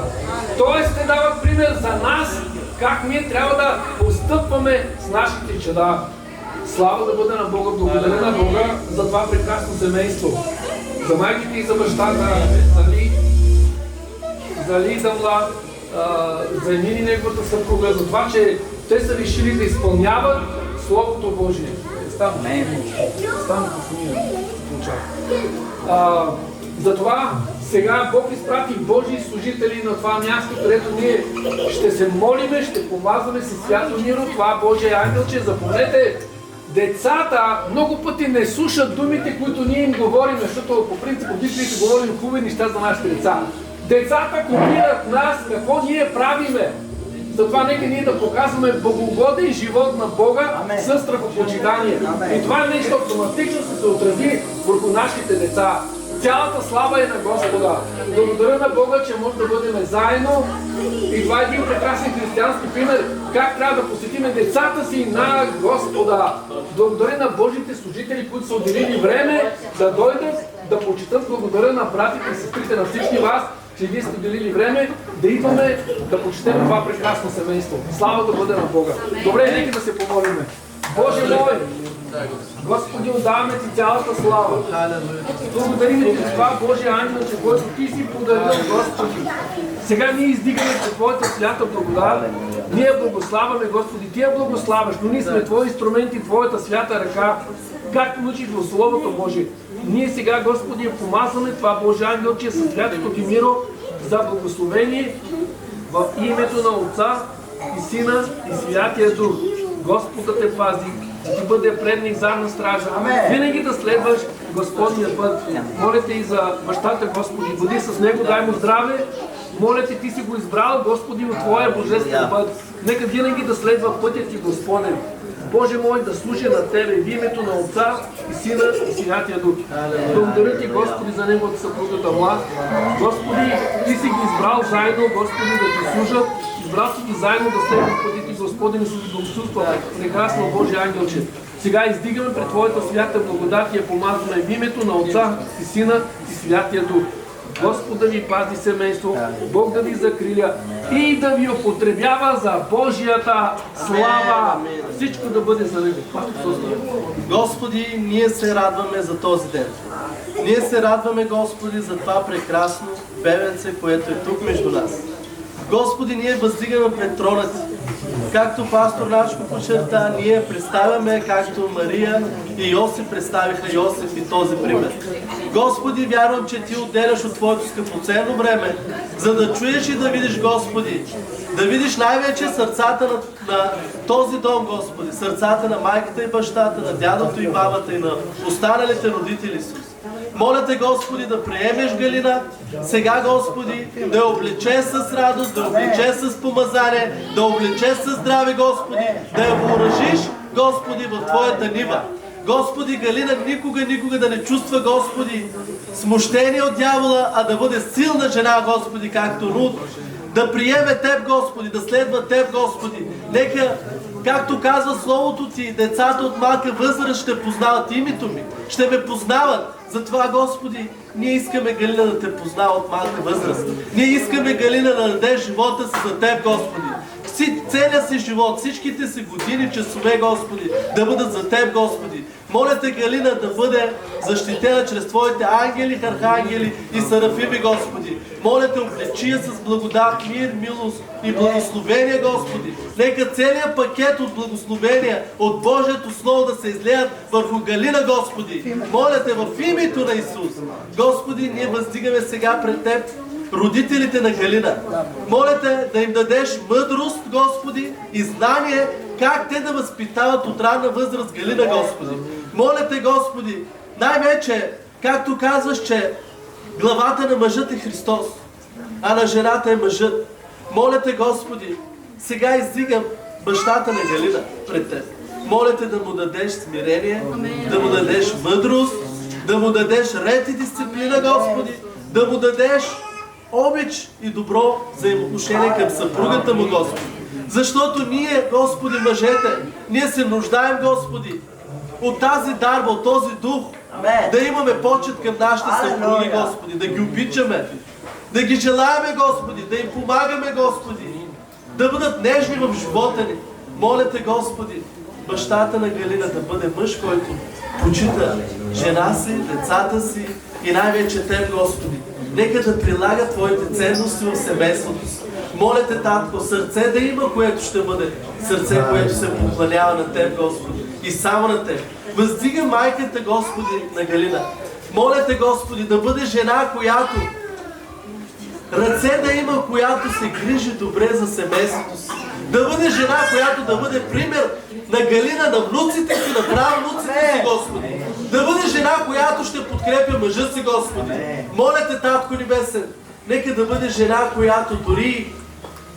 Тоест те дават пример за нас, как ние трябва да постъпваме с нашите чада. Слава да бъде на Бога, благодаря на Бога за това прекрасно семейство. За майките и за бащата, за Лида Млад, за Емин и неговата съпруга, за това, че те са решили да изпълняват Словото Божие. Стана затова сега Бог изпрати Божии служители на това място, където ние ще се молиме, ще помазваме с свято миро, това Божие ангелче. Запомнете, децата много пъти не слушат думите, които ние им говорим, защото по принцип родителите говорим хубави неща за нашите деца. Децата копират нас, какво ние правиме. Затова нека ние да показваме богоугоден живот на Бога с страхопочитание. И това нещо автоматично ще се отрази върху нашите деца. Цялата слава е на Господа. Благодаря на Бога, че може да бъдем заедно. И това е един прекрасен християнски пример, как трябва да посетиме децата си на Господа. Благодаря на Божите служители, които са отделили време да дойдат, да почитат. Благодаря на братите и сестрите, на всички вас, че вие сте отделили време да идваме да почетем това прекрасно семейство. Слава да бъде на Бога. Добре, нека да се помолиме. Боже мой, Господи, отдаваме Ти цялата слава. Благодарим Ти за това, Божие ангелче, който Ти си подарил, Господи. Сега ние издигаме по Твоята свята благодат. Ние благославяме, Господи, Ти я благославяш, но ние сме Твои инструменти, Твоята свята ръка, както учиш в Словото Божие. Ние сега, Господи, помазваме това Божие ангелче със святото Ти миро за благословение в името на Отца и Сина и Святия Дух. Господ да те пази, да ти бъде предник задна стража. Винаги да следваш Господния път. Моля те и за бащата, Господи, бъди с него, дай му здраве. Моля те, Ти си го избрал, Господи, от Твоя божествен път. Нека винаги да следва пътя Ти, Господен. Боже мой, да служи на Тебе в името на Отца и Сина и Святия Дух. Благодаря Ти, Господи, за неговата съпруга Тамар. Господи, Ти си ги избрал заедно, Господи, да Ти служат. Избрал си ги заедно да следват пътя Ти, Господин Исус, благословства прекрасно Божие ангелче. Сега издигаме пред Твоята свята благодат и я помазваме в името на Отца и Сина и Святия Дух. Господ да ви пази семейство, Бог да ви закриля и да ви употребява за Божията слава. Всичко да бъде за Него. Господи, ние се радваме за този ден. Ние се радваме, Господи, за това прекрасно бебенце, което е тук между нас. Господи, ние въздигаме пред трона Ти. Както пастор Начко подчерта, ние представяме, както Мария и Йосиф представиха Йосиф и този пример. Господи, вярвам, че Ти отделяш от Твоето скъпоценно време, за да чуеш и да видиш, Господи, да видиш най-вече сърцата на този дом, Господи, сърцата на майката и бащата, на дядото и бабата и на останалите родители, Исус. Моля Те, Господи, да приемеш Галина сега, Господи, да я облече с радост, да я облече с помазание, да я облече с здраве, Господи, да я въоръжиш, Господи, в Твоята нива. Господи, Галина никога да не чувства, Господи, смущение от дявола, а да бъде силна жена, Господи, както Рут. Да приеме Теб, Господи, да следва Теб, Господи. Нека, както казва Словото Ти, децата от малка възраст ще познават името Ми, ще ме познават. Затова, Господи, ние искаме Галина да Те познава от малка възраст. Ние искаме Галина да даде живота си за Теб, Господи. целият си живот, всичките си години, часове, Господи, да бъдат за Теб, Господи. Моля Те, Галина да бъде защитена чрез Твоите ангели, архангели и серафими, Господи. Моля Те, облечи я с благодат, мир, милост и благословение, Господи. Нека целият пакет от благословения, от Божието Слово да се излеят върху Галина, Господи. Моля Те, в името на Исус. Господи, ние въздигаме сега пред Теб родителите на Галина. Моля Те да им дадеш мъдрост, Господи, и знание как те да възпитават от ранна възраст Галина, Господи. Моля Те, Господи, най-вече, както казваш, че главата на мъжът е Христос, а на жената е мъжът. Моля Те, Господи, сега издигам бащата на Галина пред Теб. Моля Те да му дадеш смирение, да му дадеш мъдрост, да му дадеш ред и дисциплина, Господи, да му дадеш обич и добро взаимоотношение към съпругата му, Господи. Защото ние, Господи, мъжете, ние се нуждаем, Господи, от тази дарба, от този дух, да имаме почет към нашите съпруги, Господи, да ги обичаме, да ги желаеме, Господи, да им помагаме, Господи, да бъдат нежни в живота ни. Моля Те, Господи, бащата на Галина да бъде мъж, който почита жена си, децата си и най-вече Теб, Господи. Нека да прилага Твоите ценности в семейството си. Моля Те, Татко, сърце да има, което ще бъде сърце, което се поклонява на Теб, Господи, и само на Теб. Въздига майката, Господи, на Галина. Моля Те, Господи, да бъде жена, която ръце да има, която се грижи добре за семейството си. Да бъде жена, която да бъде пример на Галина, на внуците си, на правнуците си, Господи. Да бъде жена, която ще подкрепя мъжа си, Господи. Моля Те, Татко Небесен, нека да бъде жена, която дори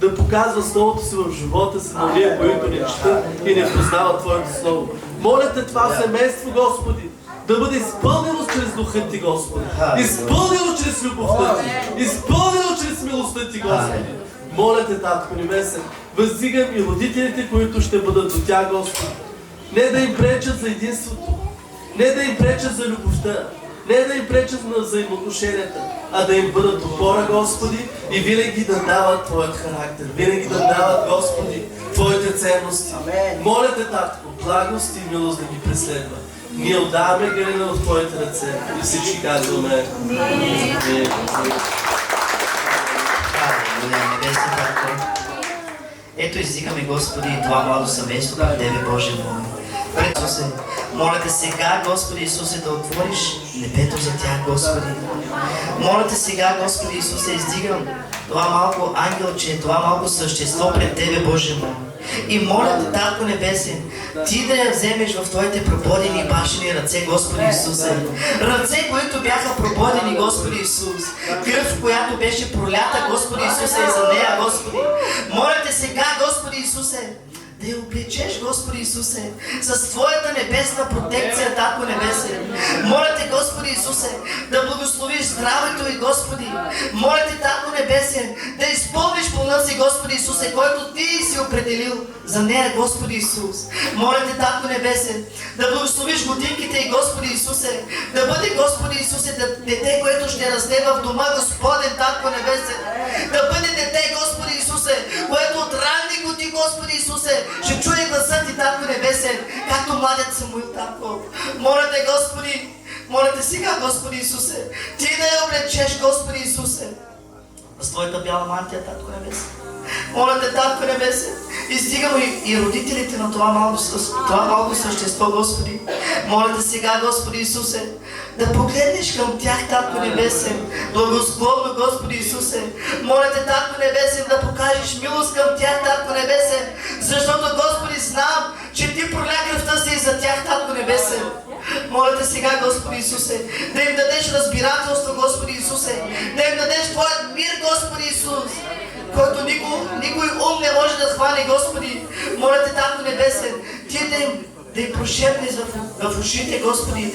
да показва Словото си в живота си на ние, които не четат и не познават Твоето Слово. Моля Те, това семейство, Господи, да бъде изпълнено чрез Духа Ти, Господи. Изпълнено чрез любовта Ти. Изпълнено чрез милостта Ти, Господи. Моля Те, Татко Небесен, въздигам и родителите, които ще бъдат до Тях, Господи. Не да им пречат за единството, не да им пречат за любовта, не да им пречат на взаимоотношенията, а да им бъдат опора, Господи, и винаги да дават Твоят характер, винаги да дават, Господи, Твоите ценности. Моля Те, Татко, благост и милост да ги преследва. Ние отдаваме Галина в Твоите ръце и всички казваме Амин. Небесни Татко, ето издигаме, Господи, това младо семейство пред Тебе, Боже мой. Пред Исусе, моля Те сега, Господи Исусе, да отвориш небето за тях, Господи. Моля Те сега, Господи Исусе, издигам това малко ангелче, това малко същество пред Тебе, Боже мой. И моля Те, Татко Небесен, Ти да я вземеш в Твоите прободени и башени ръце, Господи Исусе. Ръце, които бяха прободени, Господи Исус. Кръв, която беше пролята, Господи Исусе, и за нея, Господи. Моля Те сега, Господи Исусе, да я облечеш, Господи Исусе, с Твоята небесна протекция, Татко Небесен. Моля Те, Господи Исусе, да благословиш здравето и, Господи. Моля Те, Татко Небесен, да изпълниш плана си, Господи Исусе, който Ти си определил за нея, Господи Исус. Моля Те, Татко Небесен, да благословиш годинките и, Господи Исусе, да бъде, Господи Исусе, дете, което ще расте в дома, Господен, Татко Небесен. Да бъде дете, Господи Исусе, което от ранни години, Господи Исусе, ще чуе гласът Ти, Татко Небесен, както младият Самуил, Татко. Моля Те, Господи, моля Те сега, Господи Исусе, Ти да я облечеш, Господи Исусе, с Твоята бяла мантия, Татко Небесен. Моля Те, Татко Небесен, издигам и родителите на това малко същество, Господи. Моля Те сега, Господи Исусе, да погледнеш към тях, Татко Небесен, благосклонно, Господи Исусе. Моля Те, Татко Небесен, да покажеш милост към тях, Татко Небесен, защото, Господи, знам, че Ти проля кръвта си и за тях, Татко Небесен. Моля Те сега, Господи Исусе, да им дадеш разбирателство, Господи Исусе, да им дадеш Твоят мир, Господи Исус, който никой ум не може да хване, Господи. Моля Те, Татко Небесен, Ти да им прошепнеш в ушите, Господи,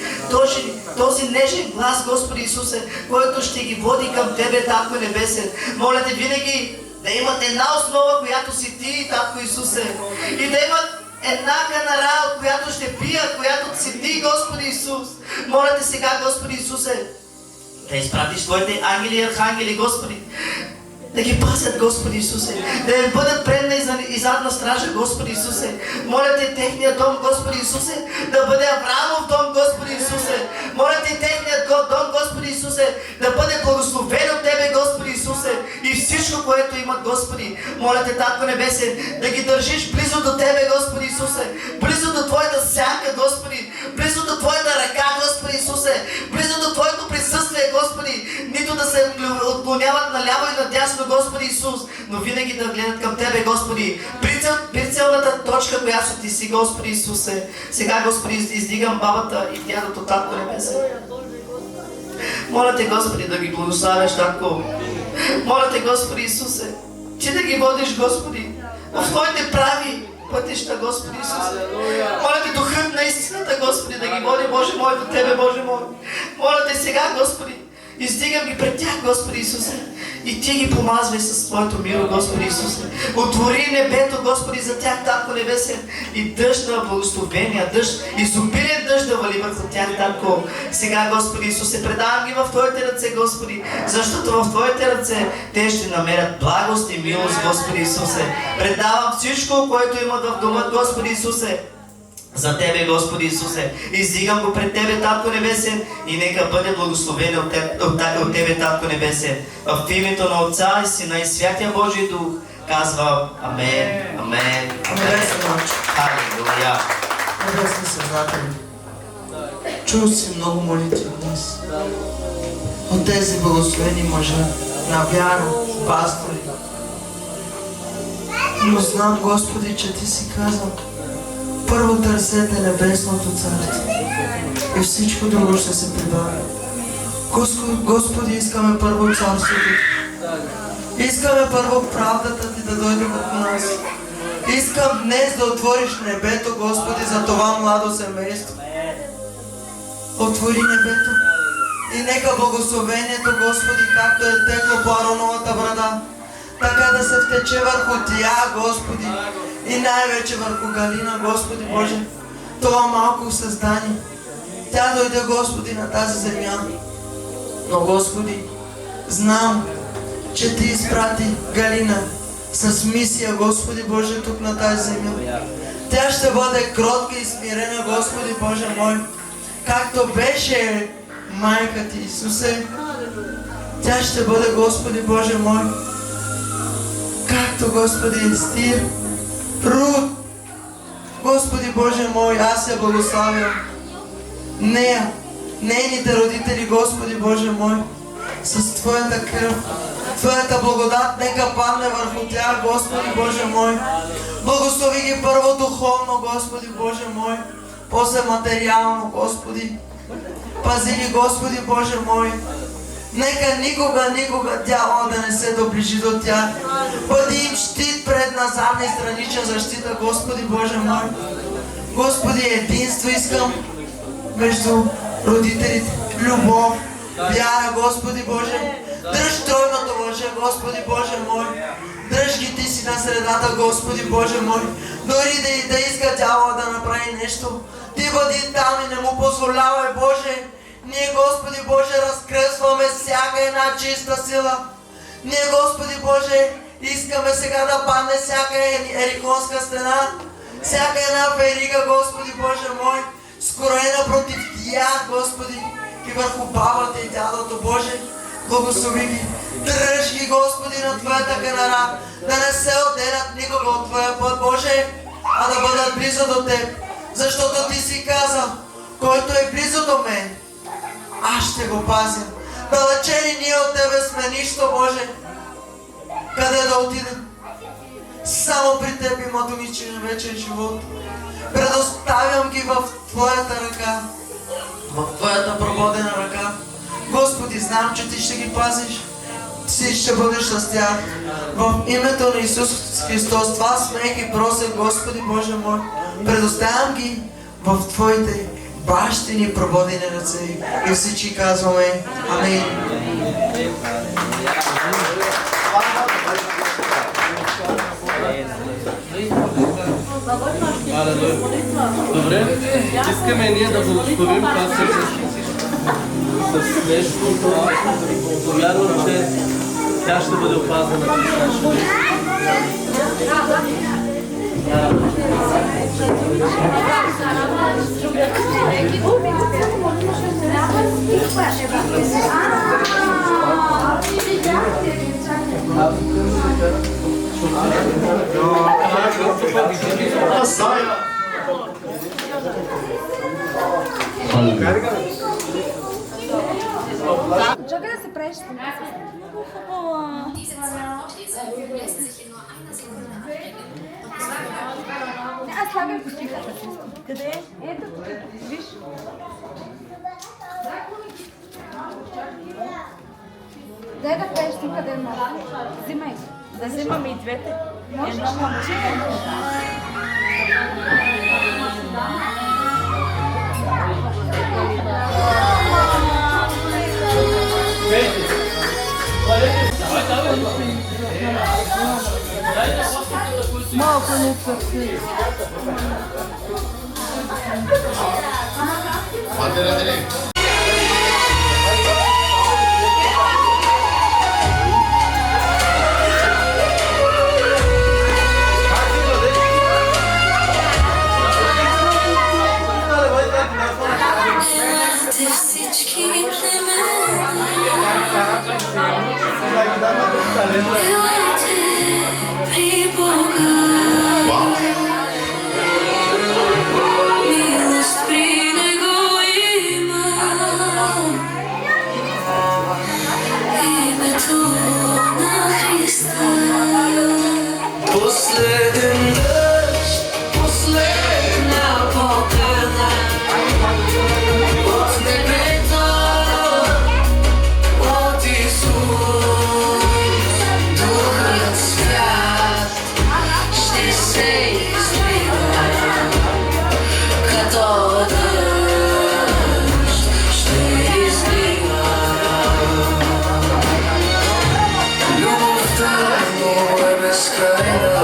този нежен глас, Господи Исусе, който ще ги води към Тебе, Татко Небесен. Моля Те винаги да имат една основа, която си Ти, Татко Исусе, и да имат една канара, от която ще пият, която си Ти, Господи Исус. Моля Те сега, Господи Изусе, да изпратиш Твоите ангели и архангели, Господи, да ги пазят, Господи Исусе, да им бъдат предна и задна стража, Господи Исусе. Моля Те, техният дом, Господи Исусе, да бъде Авраамов дом, Господи Исусе. Моля Те, техният дом, Господи Исусе, да бъде благословен от Тебе, Господи Исусе, и всичко, което имат, Господи. Моля Те, Татко Небесен, да ги държиш близо до Тебе, Господи Исусе, близо до Твоята сянка, Господи, близо до Твоята ръка, Господи Исусе, близо до Твоето присъствие, Господи, нито да се отклоняват наляво и надясно, Господи Исус, но винаги да гледат към Тебе, Господи. Прицелната точка, която Ти си, Господи Исусе. Сега, Господи, издигам бабата и дядото, Татко Небесен. Моля Те, Господи, да ги благославяш, Татко. Моля Те, Господи Исусе, Ти да ги водиш, Господи, в Твоите прави пътища, Господи Исусе. Моля Те, Духът на истината, Господи, да ги води, Боже мой, до Тебе, Боже мой. Моля Те сега, Господи, издигам ги пред Тях, Господи Исусе, и Ти ги помазвай с Твоето миро, Господи Исусе. Отвори небето, Господи, за тях, Татко Небесен, и дъжд на благословения, дъжд, изобилен дъжд да вали върху тях, Татко. Сега, Господи Исусе, предавам ги в Твоите ръце, Господи, защото в Твоите ръце те ще намерят благост и милост, Господи Исусе. Предавам всичко, което имат в дома, Господи Исусе, за Тебе, Господи Исусе. Издигам го пред Тебе, Татко Небесен, и нека бъде благословен от Тебе, Татко Небесен. В името на Отца и Сина и Святия Божий Дух казвам Амен, Амен, Амен. Халелуя. Небесни Създатели, чул си много молитви днес от тези благословени мъже на вяра, пастори. Но знам, Господи, че Ти си казал: първо търсете небесното царство и всичко друго ще се прибави. Господи, искаме първо царството Ти. Искаме първо правдата Ти да дойде върху нас. Искам днес да отвориш небето, Господи, за това младо семейство. Отвори небето и нека благословението, Господи, както е текло по Ароновата брада, така да се втече върху Тя, Господи, и най-вече върху Галина, Господи Боже, това малко създание. Тя дойде, Господи, на тази земя. Но, Господи, знам, че Ти изпрати Галина с мисия, Господи Боже, тук на тази земя. Тя ще бъде кротка и смирена, Господи Боже мой, както беше майка Ти, Исусе. Тя ще бъде, Господи Боже мой, както, Господи, Стир, Рут. Господи Боже мой, аз я благославям. Нея, нейните родители, Господи Боже мой, с Твоята кръв, Твоята благодат нека падне върху тях, Господи Боже мой. Благослови ги първо духовно, Господи Боже мой, после материално, Господи. Пази ги, Господи Боже мой. Нека никога дявола да не се доближи до тях. Бъди им щит пред назадна и странична защита, Господи Боже мой. Господи, единство искам между родителите, любов, вяра, Господи Боже. Дръж тройното лъже, Господи Боже мой. Дръж ги Ти си на средата, Господи Боже мой. Дори да иска дявола да направи нещо, Ти бъди там и не му позволявай, Боже. Ние, Господи Боже, разкръсваме всяка една чиста сила. Ние, Господи Боже, искаме сега да падне всяка ерихонска стена, всяка една верига, Господи Боже мой, скроена против тях, Господи, и върху бабата и дядото, Боже. Благослови ги. Дръж ги, Господи, на Твоята канара, да не се отделят никога от Твоя път, Боже, а да бъдат близо до Теб. Защото Ти си казал: който е близо до мен, аз ще го пазя. Далечени ние от Тебе сме нищо, Боже. Къде да отидем? Само при Теб има домичен вечен живот. Предоставям ги в Твоята ръка, в Твоята прободена ръка. Господи, знам, че Ти ще ги пазиш. Ти ще бъдеш с тях. В името на Исус Христос, това смех и прося, Господи Боже мой, предоставям ги в Твоите бащини прободени ръце. И всички казваме Амин. Добре, искаме ние да благословим пастор с нещо, повярвам, че Тя ще бъде опазена чрез нашия дух. Чакай да се правиш. Аз слагам костиката. Къде е? Ето, виж. Дай да правиш ти къде може. Взимай. Да взимаме и двете. Може? Малко не търси. Последен дъжд, последна покана от небето, от Исус. Духът свят ще се излива като дъжд ще излива. Любовта му е безкрайна.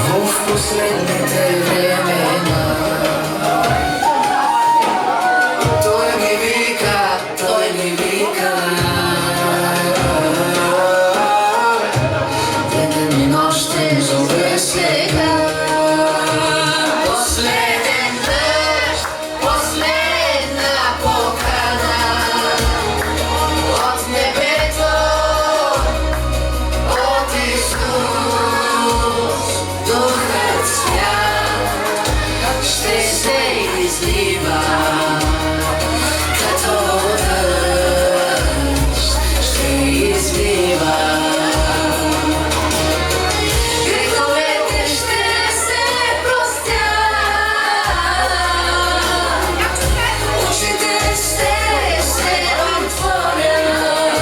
В последните времена той ми вика, той ми вика. Ден и нощ ще зове сега. Последен дъжд, последна покана от небето, от Исус. Духът свят ще се излива като дъжд ще излива. Греховете ще се простят, очите ще се отворят.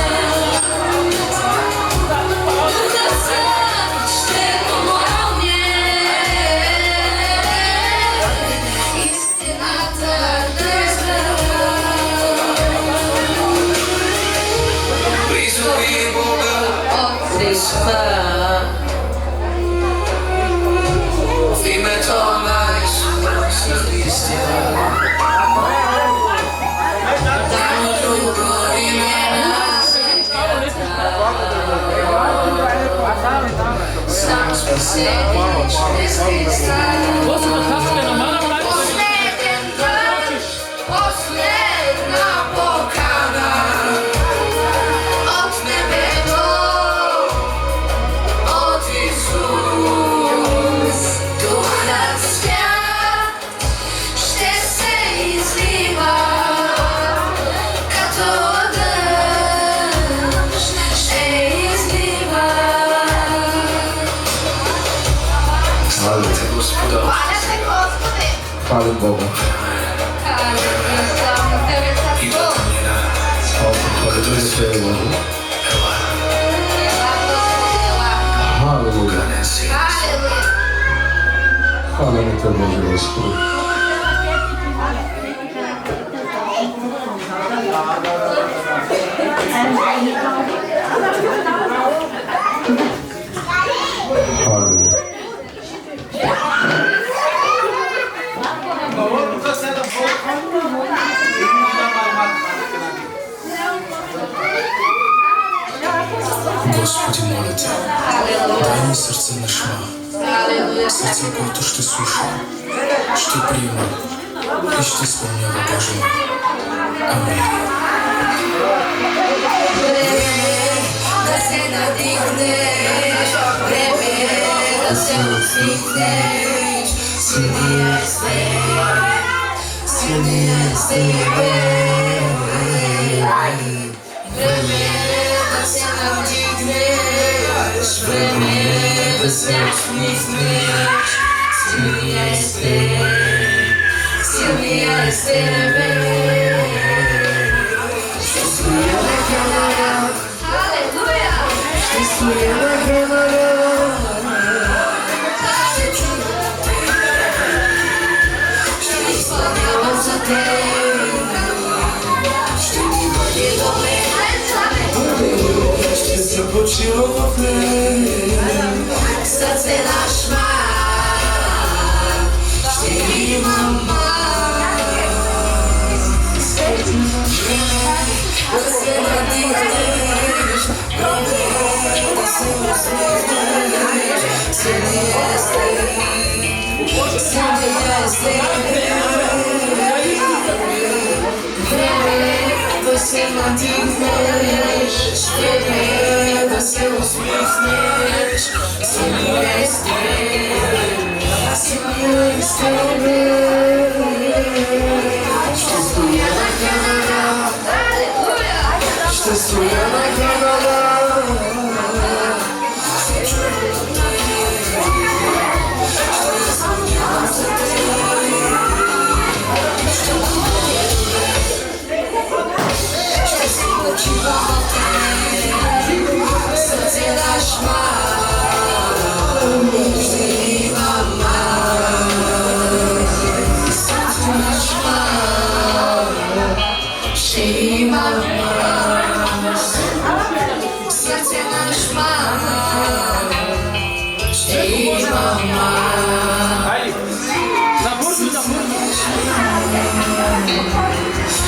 Духът свят ще помогне истината да разбера. Призови Бога от Христа в името на Исус Христа. Дай му друго име на сам спасение чрез Христа. Последен дъжд, последна покана от небето, от Исус. Духът свят ще се излива като дъжд ще излива. Славите Господа. Хваля се, Господи! Хвали Бога. Хвали се Бога. Халелуя. Хвала ми те, Боже Господи. Халелуя. Tuka se da Дай ми сърце на шма, сърце, което ще слуша, ще приема и ще изпълнява Божия. Амин. Да се надигнеш, време е да се усмихнеш, силния е с тебе. Време е да се надигнеш, време е да се усмихнеш, силния е с тебе, силния е с тебе. Ще изпълнявам за теб, ще ми бъде добре, ще се почива в мен, сърце на шма, ще имам да се надигнеш, да се усмихнеш, силния е с теб, силния е с теб. Време да се надигнеш, време да се усмихнеш, силния е с теб, силния е с теб. Ще стоя на кръга, ще стоя на кръга. Ще се почива в теб, сърце на шма, ще имам сърце на шма, ще имам сърце на шма, ще имам.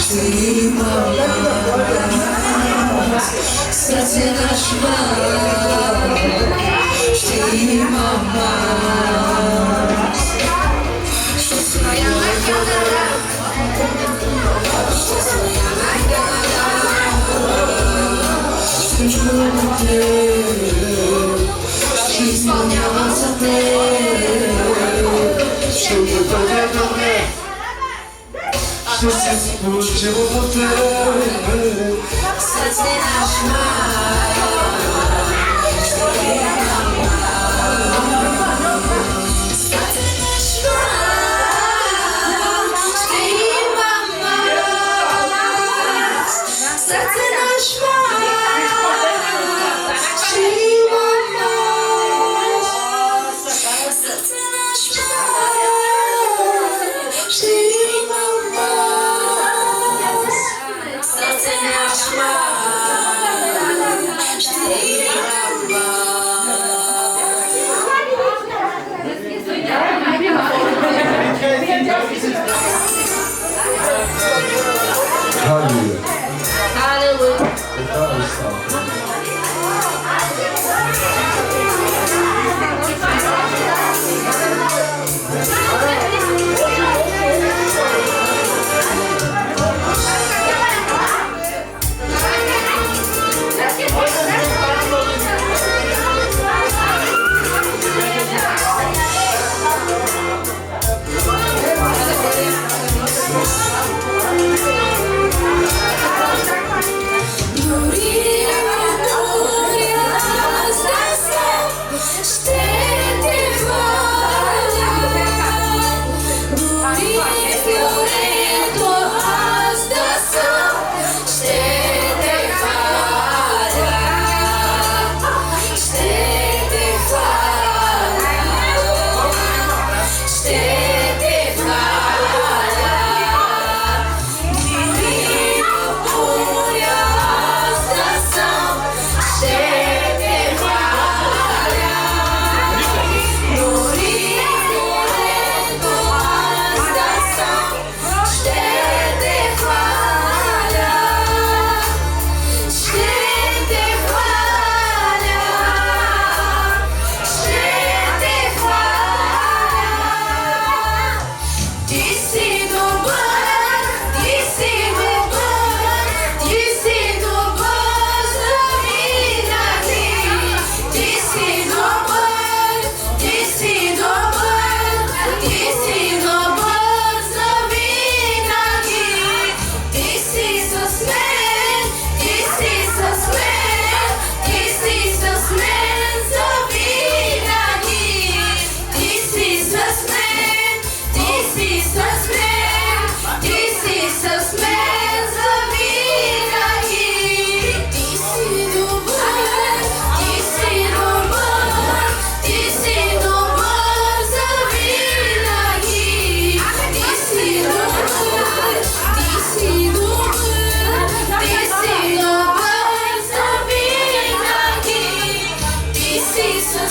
Ще имам сърце на шма, ще имам. Ще стоя на кръга, ще стоя на кръга, ще чувам теб, ще изпълнявам за теб, ще ми бъде добре. Ще се почива в теб, сърце на шма, ще имам сърце на шма, ще имам сърце на шма, ще имам сърце на шма, ще имам сърце на шма, ще имам. Халилуя. Халилуя. Така е става.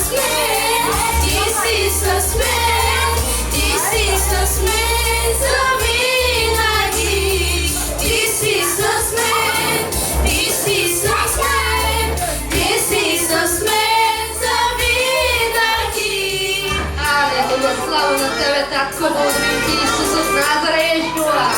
с мен, ти си с мен, ти си с мен завинаги. Ти си с мен, ти си с мен, ти си с мен завинаги. Алелуя, слава на тебе, Татко, благодарим ти, Исус от Назарет, Йешуа.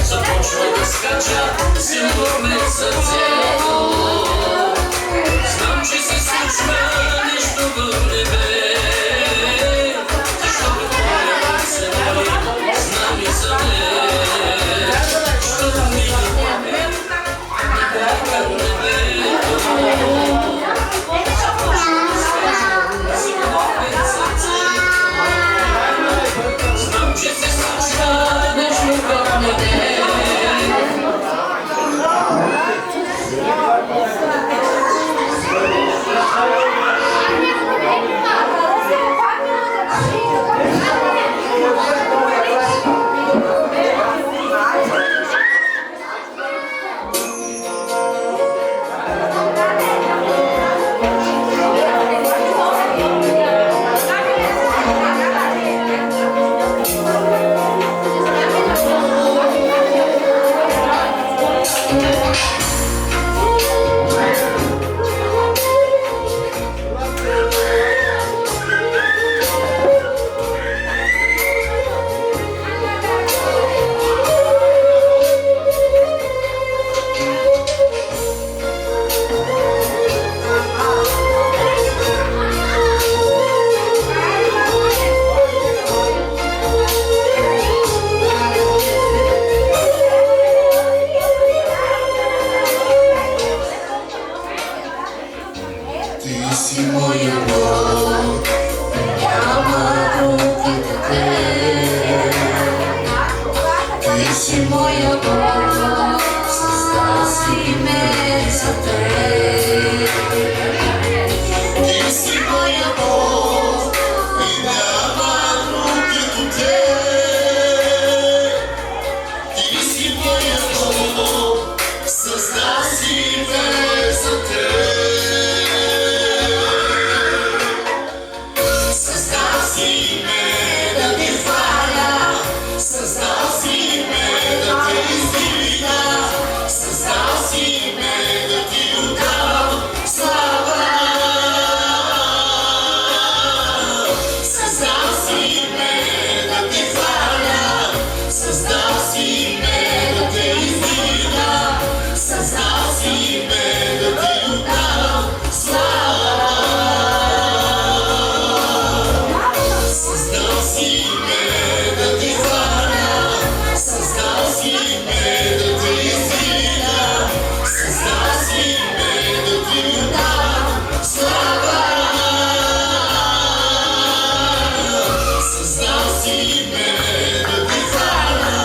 Започва да скача силно в сърцето. Ти си моя Бог, няма други те. Ти си моя Бог, създал си ме за те. Ти си моя Бог и няма други като те. Ти си моя Бог, създал си ме за те. Създал си ме да те хваля, създал си ме да те издига, създал си ме да ти отдавам слава. Създал си ме да те хваля, създал си ме да те издига, създал си ме да ти отдавам слава. Създал си ме да ти хваля, създал си ме да те издига, създал си ме да ти отдавам слава. Създал си ме да ти хваля,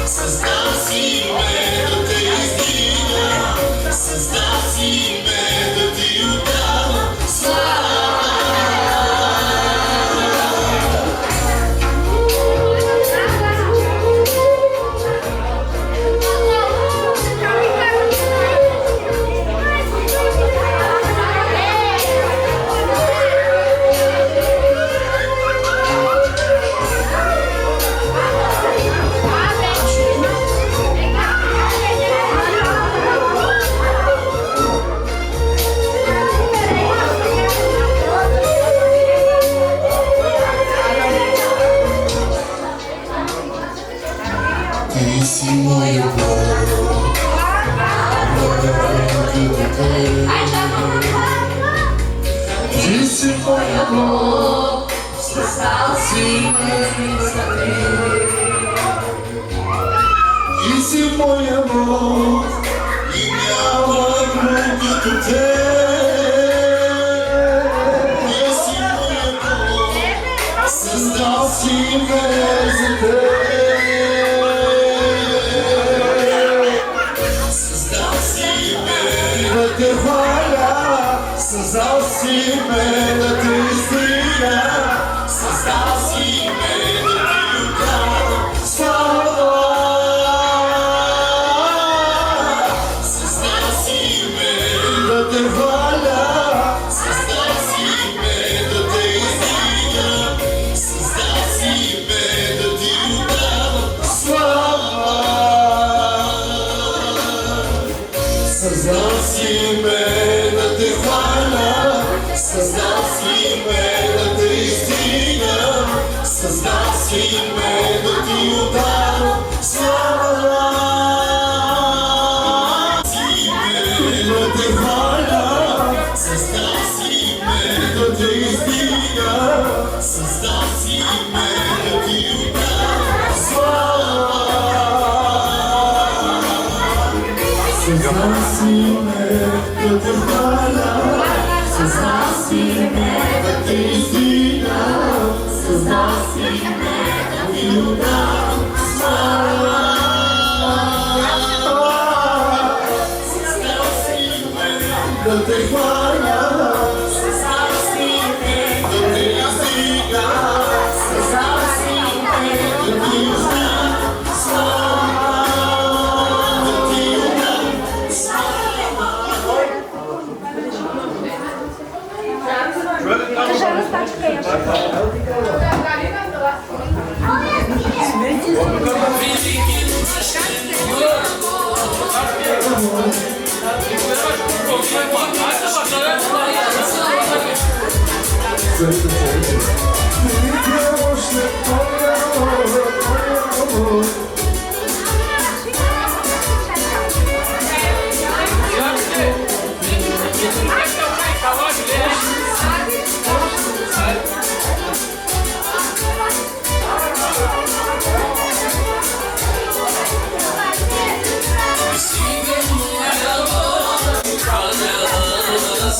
създал си ме да те издига, създал си ме да ти отдавам слава. Ти си моя Бог, ти си моя Бог, създал си ме за те. Ти си моя Бог и няма друг като те. Ти си моя Бог, създал си ме за те. Създал си ме да те хваля, създал си ме да те издига, създал си ме да ти отдавам слава. Създал си ме да те хваля, създал си ме да те издига, създал си ме да ти отдавам слава. Създал си ме да те хваля, създал си ме да те издига, създал си ме да ти отдавам слава. Си ме да те хваля, създал си ме да те издига, създал си ме да ти отдавам слава. Създал си ме да те хваля, създал си ме да те издига, създал си ме да ти отдавам слава. Създал си ме да те хваля, създал си ме да те издига, създал си ме да ти отдавам слава.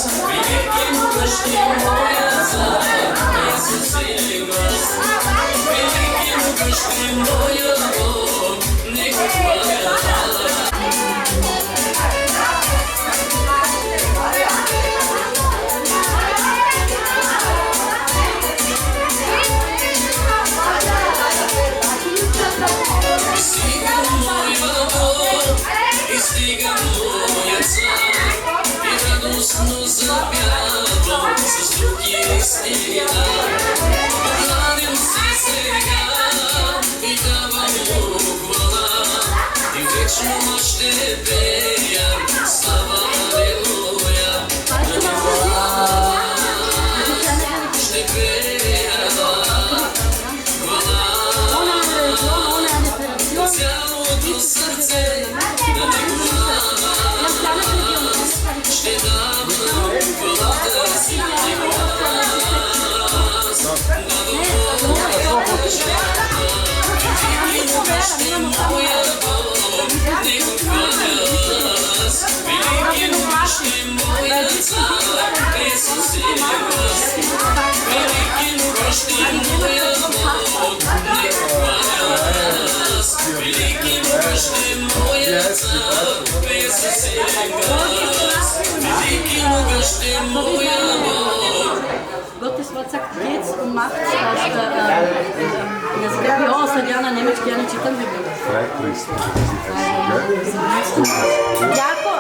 Sweet Gottes Wort sagt, geht's und macht's. Ja, außer na немечки я не читам Библия. Яко,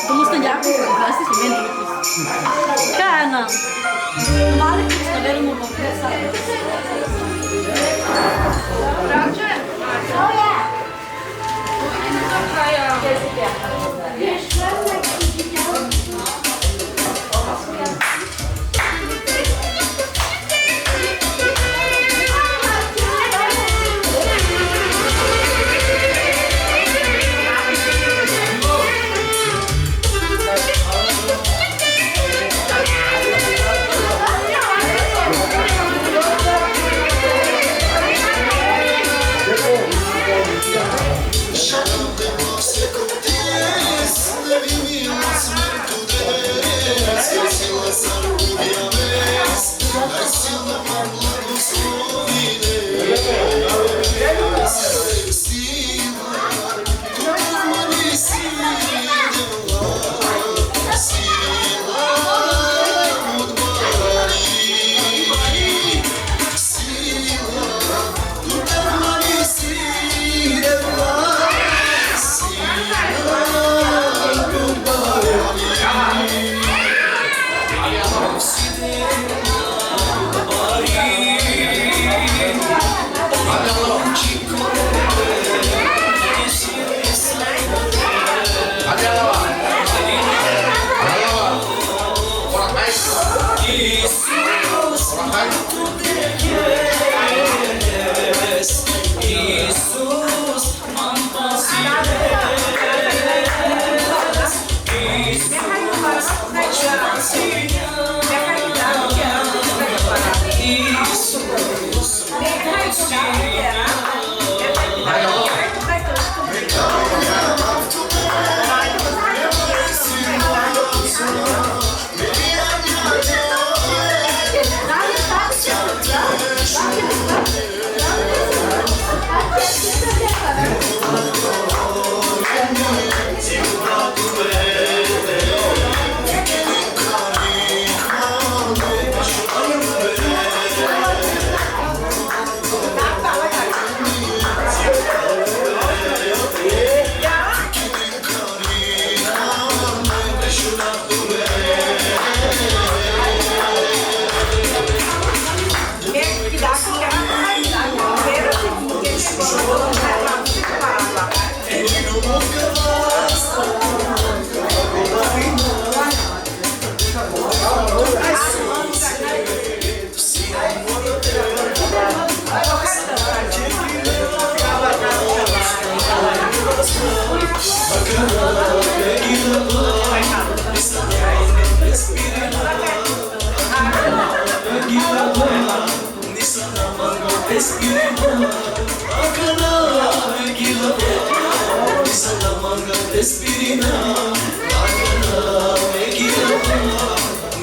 du musst den Jakob, weißt du, wenn du bist. Keine. Normale Kids, da werden wir noch besser.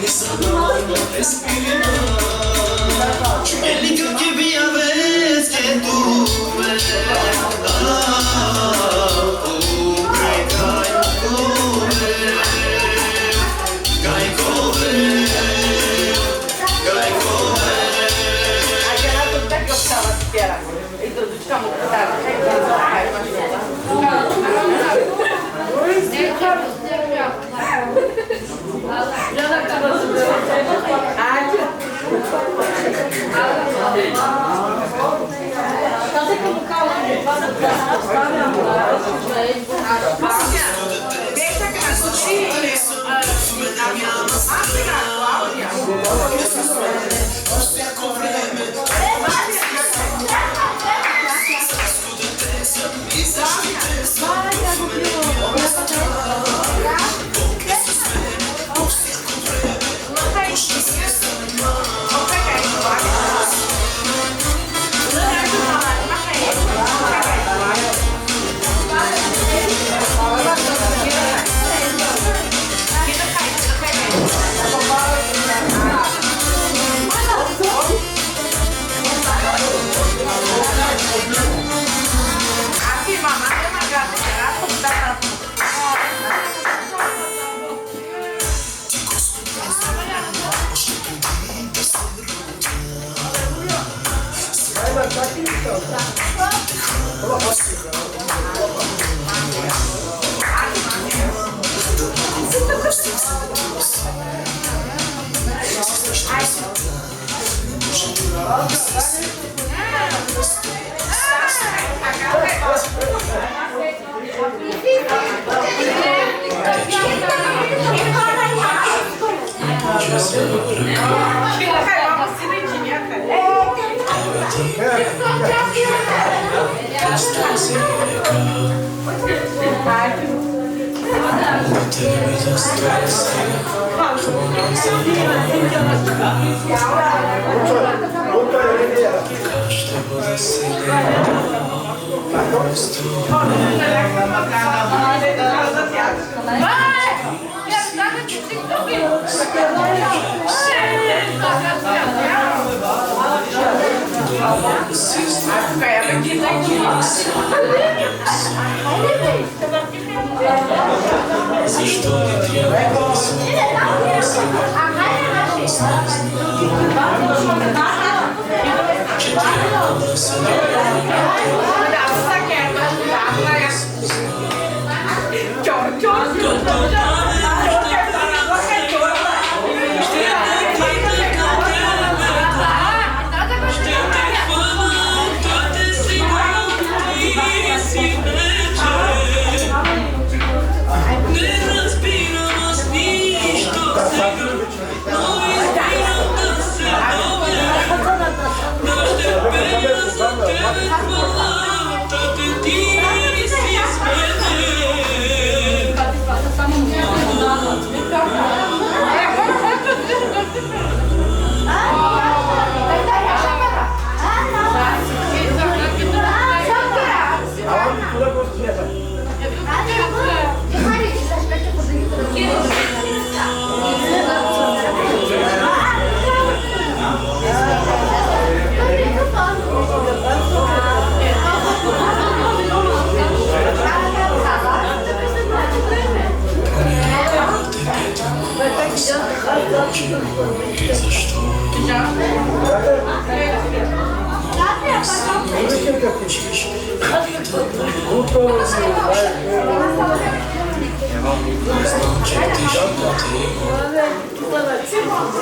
esa mano respira. El único que vi a vez que tuve.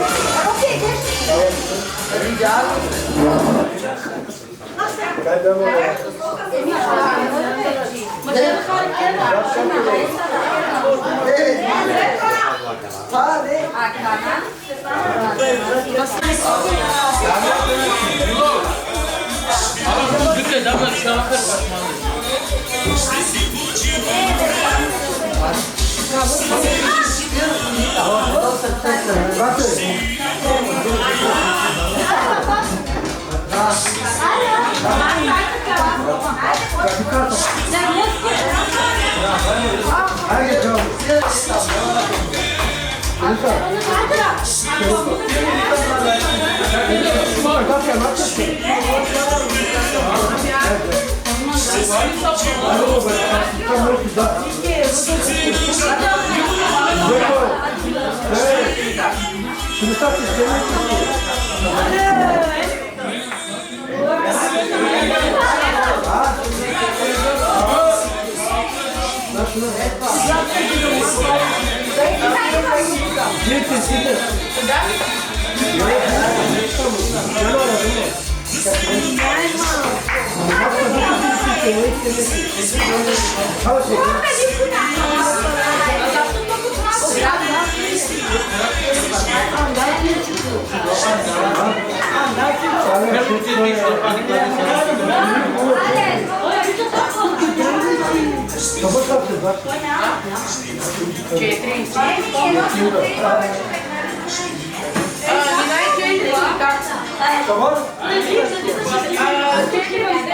Haydi canım.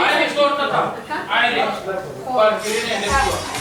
Ajde, što tata? Ajde. Parkirine, nešto.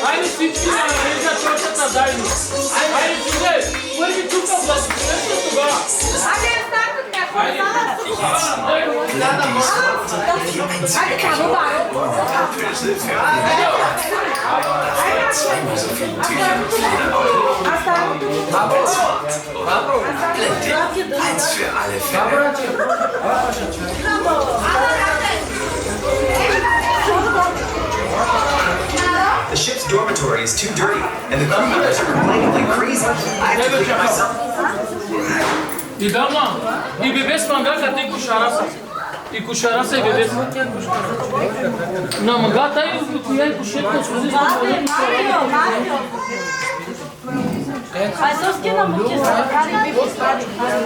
Хайде всички на режа чорката заедно. Хайде чуде, първи тук благословен тогава. Eins für alle Fälle. The ship's dormitory is too dirty, and the crew members are complaining like crazy. I have to clean it myself. И дама, и бебе с мангака, ти кошараса. И кошараса и бебе с мангака. На мангата и коя и кошетка с кози с мангака.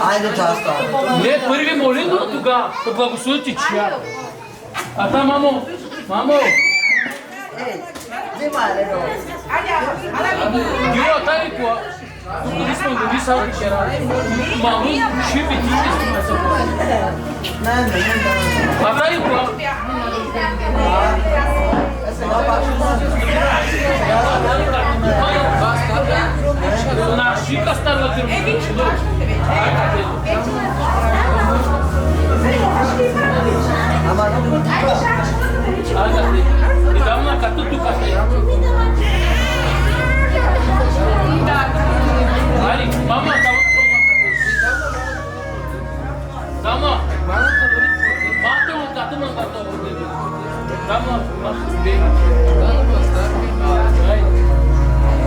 Айде часто. Не, първи молим до тогава, да благослови ти чия. А та, мамо, Гиро, тай коя. Тук не сме годи само вчера. Мамо, шипи ти ще сме се а тай коя. На шика старва търмичи. И там на като тук Али, мама, дама, мате му като на като дама,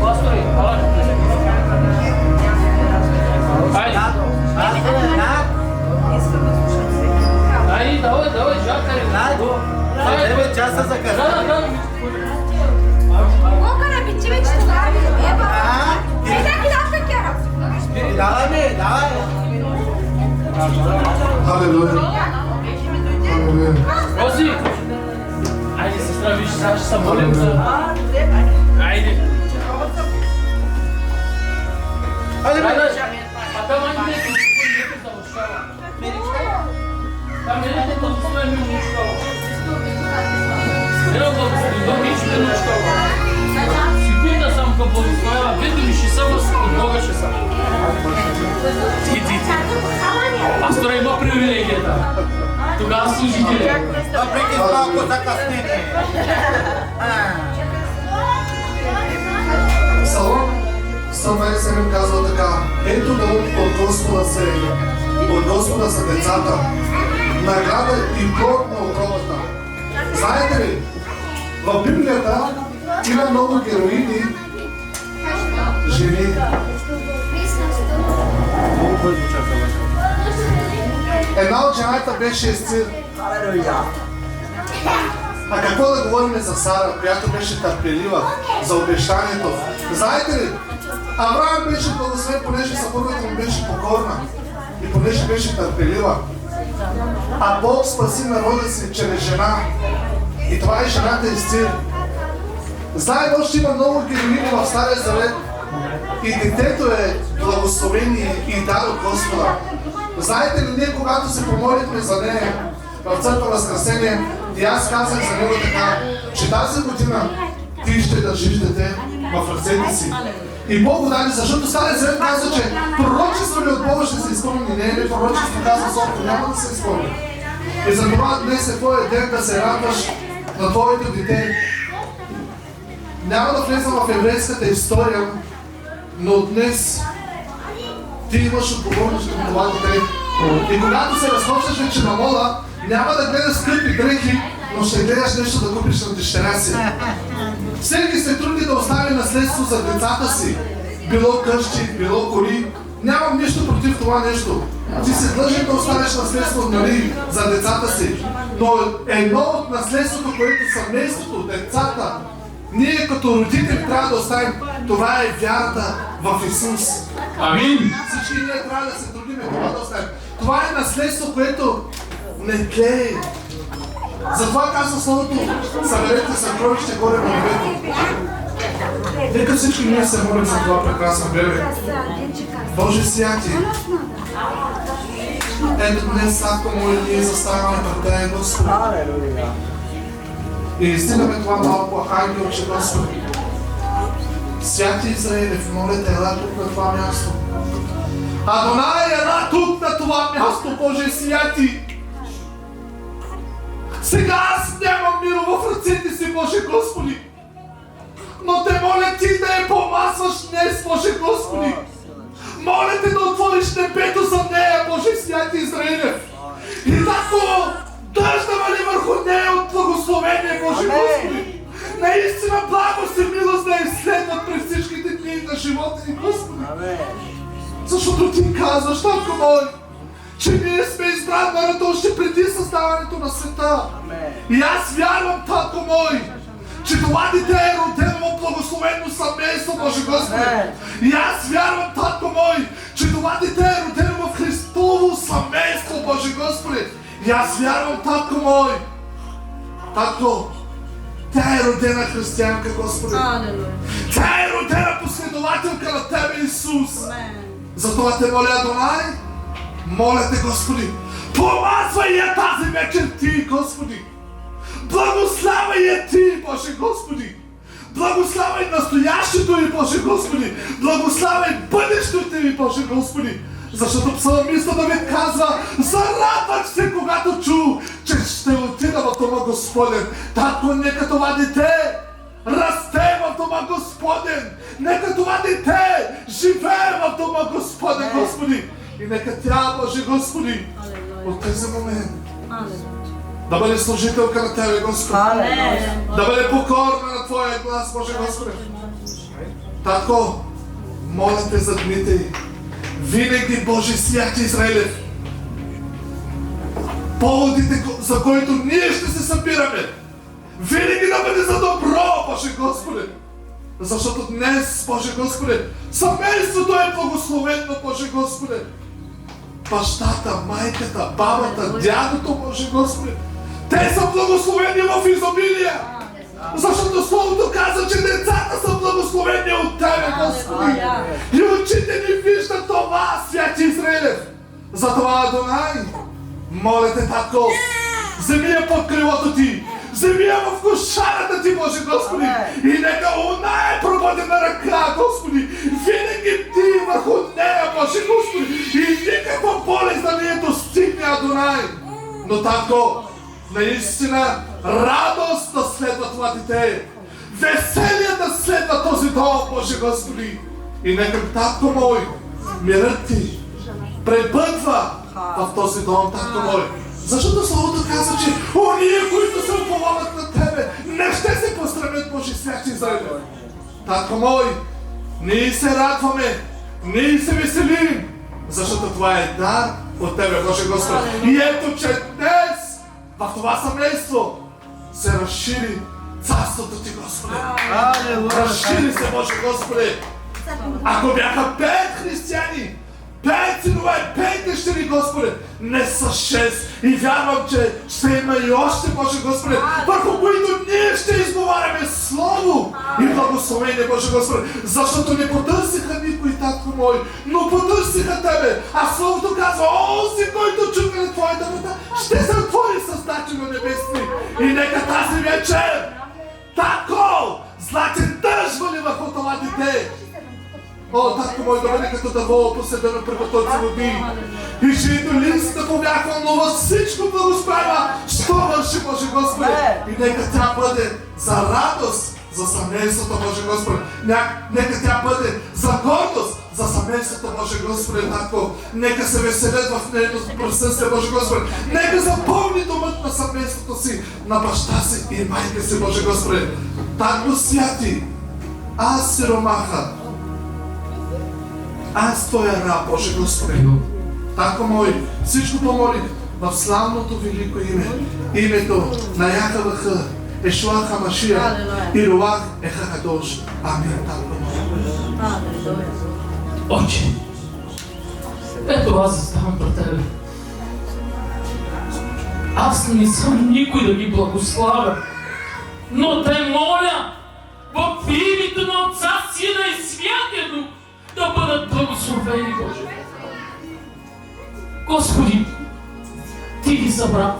пастори, Ай, давай, жакари. Тебе часа за къде? Давай ми, давай. Халелуя. Халелуя. Рози! Айде, сестра, виж, сега ще се молим за... Айде! А там айде, не завършава. Там не благословен ми унищава. Не благословен, да ми ще унищава. Секунда съм ка благословява, видно ми ще съм, от Бога ще съм. Ти. Пастора има привилегията. Тогава служителя. Въпреки малко закъснете. Псалом 127 казва така: ето да от Господа са децата, награда и плод на утробата. Знаете ли, в Библията има много героини, жени. Една от жената беше Естир. А какво да говорим за Сара, която беше търпелива за обещанието? Знаете ли, Авраам беше благословен, понеже съпругата му беше покорна и понеже беше търпелива. А Бог спаси народа си чрез жена. И това е жената Естир. Знаете, още има много героини в Стария Завет. И детето е благословение и дар от Господа. Знаете ли, ние когато се помолихме за нея в Църква Възкресение, и аз казах за него така, че тази година ти ще държиш дете в ръцете си. И Бог го даде, защото Стария Завет казва, че пророчество ли от Бога ще се изпълни, не е ли пророчество, казва Словото, няма да се изпълни. И затова днес е твоя ден да се радваш на твоето дете. Няма да влезам в еврейската история, но днес ти имаш отговорност към това дете. И когато се разхождаш вече на мода, няма да гледаш скъпи дрехи, но ще гледаш нещо да купиш на дъщеря си. Всеки се труди да остави наследство за децата си. Било къщи, било коли. Нямам нищо против това нещо. Ти си длъжен да оставиш наследство, нали, за децата си. Но едно от наследството, което семейството, децата, ние като родители трябва да оставим, това е вярата в Исус. Амин! Всички ние трябва да се трудим това да оставим. Това е наследство, което не тлее. Затова казва Словото, съберете съкровище горе на небето. Нека всички ние се молим за това прекрасно бебе. Боже святи, ето днес, ако ние заставаме пред Тебе, Господи. И издигаме това малко ангелче, Господи. Святи Израилев, моля Те, ела тук на това място. Адонай, ела тук на това място, Боже святи. Сега аз нямам миро в ръцете си, Боже Господи. Но Те моля Ти да я помасваш днес, Боже Господи. Моля Те да отвориш небето за нея, Боже святи Израилев. И тако дъжда вали върху нея от благословение, Боже Господи. Наистина благост и милост да изследват през всичките дни на живота ни, Господи. Защото Ти казваш, Татко мой, че ние сме избран народ още преди създаването на света. И аз вярвам, Татко мой, че това дете е родено в благословено семейство, Боже Господи. И аз вярвам, Татко мой, че това дете е родено в Христово семейство, Боже Господи. И аз вярвам, Татко мой, Татко, тя е родена християнка, Господи. Тя е родена последователка на Тебе, Исус. Затова Те моля, Адонай, моля Те, Господи, помазвай я тази вечер Ти, Господи. Благославяй я Ти, Боже Господи. Благославяй настоящето ми, Боже Господи. Благославяй бъдещето ми, Боже Господи. Защото псалмистът Давид казва, зарадвах се, когато чух, че ще отида в дома Господен. Татко, нека това дете расте в дома Господен. Нека това дете живее в дома Господен, Господи. И нека тя, Боже Господи, от този момент да бъде служителка на Тебе, Господи. Да бъде покорна на Твоя глас, Боже Господи. Татко, моля Те за дните й. Винаги, Боже святи Израилев, поводите, за които ние ще се събираме, винаги да бъде за добро, Боже Господи. Защото днес, Боже Господи, семейството е благословено, Боже Господи. Бащата, майката, бабата, дядото, Боже Господи, те са благословени в изобилие. Защото Словото казва, че децата са благословени от Тебе, Господи. И очите ни виждат това, святи Израилев. Затова, Адонай, моля Те, Татко, вземи я под крилото Ти, вземи я в кошарата Ти, Боже Господи. И нека она е прободена ръка, Господи. Винаги Ти върху нея, Боже Господи. И никаква болест да не я достигне, Адонай. Но, Татко, наистина радост да следва това дете. Веселие да следва този дом, Боже Господи. И нека, Татко мой, мирът Ти пребъдва в този дом, Татко мой. Защото Словото казва, че оние, които се уповават на Тебе, не ще се пострамят, Боже святи Израилев. Татко мой, ние се радваме, ние се веселим, защото това е дар от Тебе, Боже Господи. И ето, че днес в това семейство се разшири царството Ти, Господи. Разшири се, Боже Господи. Ако бяха 5 християни, 5 синове, 5 дъщери, Господи, не са 6. И вярвам, че ще има и още, Боже Господи, върху които ние ще изговаряме Слово и благословение, Боже Господи. Защото не потърсиха никой, Татко мой, но потърсиха Тебе. А Словото казва, онзи, който чука на Твоята врата, ще се отвори създателю небесни. И нека тази вечер, Татко, златен дъжд вали върху това дете. О, Татко мой, да бъде като дърво поседено при потоци води. И чието лист да повяква, но във всичко благосправя, що върши, Боже Господи. И нека тя бъде за радост за семейството, Боже Господи. Нека тя бъде за гордост за семейството, Боже Господи, Татко. Нека се веселят в нейното присъствие, Боже Господи. Нека запълни домът на семейството си, на баща си и майка си, Боже Господи. Татко святи, аз сиромаха, аз Твоя раб, Боже Господи. Татко мой, всичко помолих в славното велико име, името на Яхве, Ешуа Хамашия и Руах Ехакадош. Амин, Татко мой. Отче, ето аз заставам пред Тебе. Аз не съм никой да ги благославя, но Те моля в името благословени, Боже. Господи, Ти ги събра.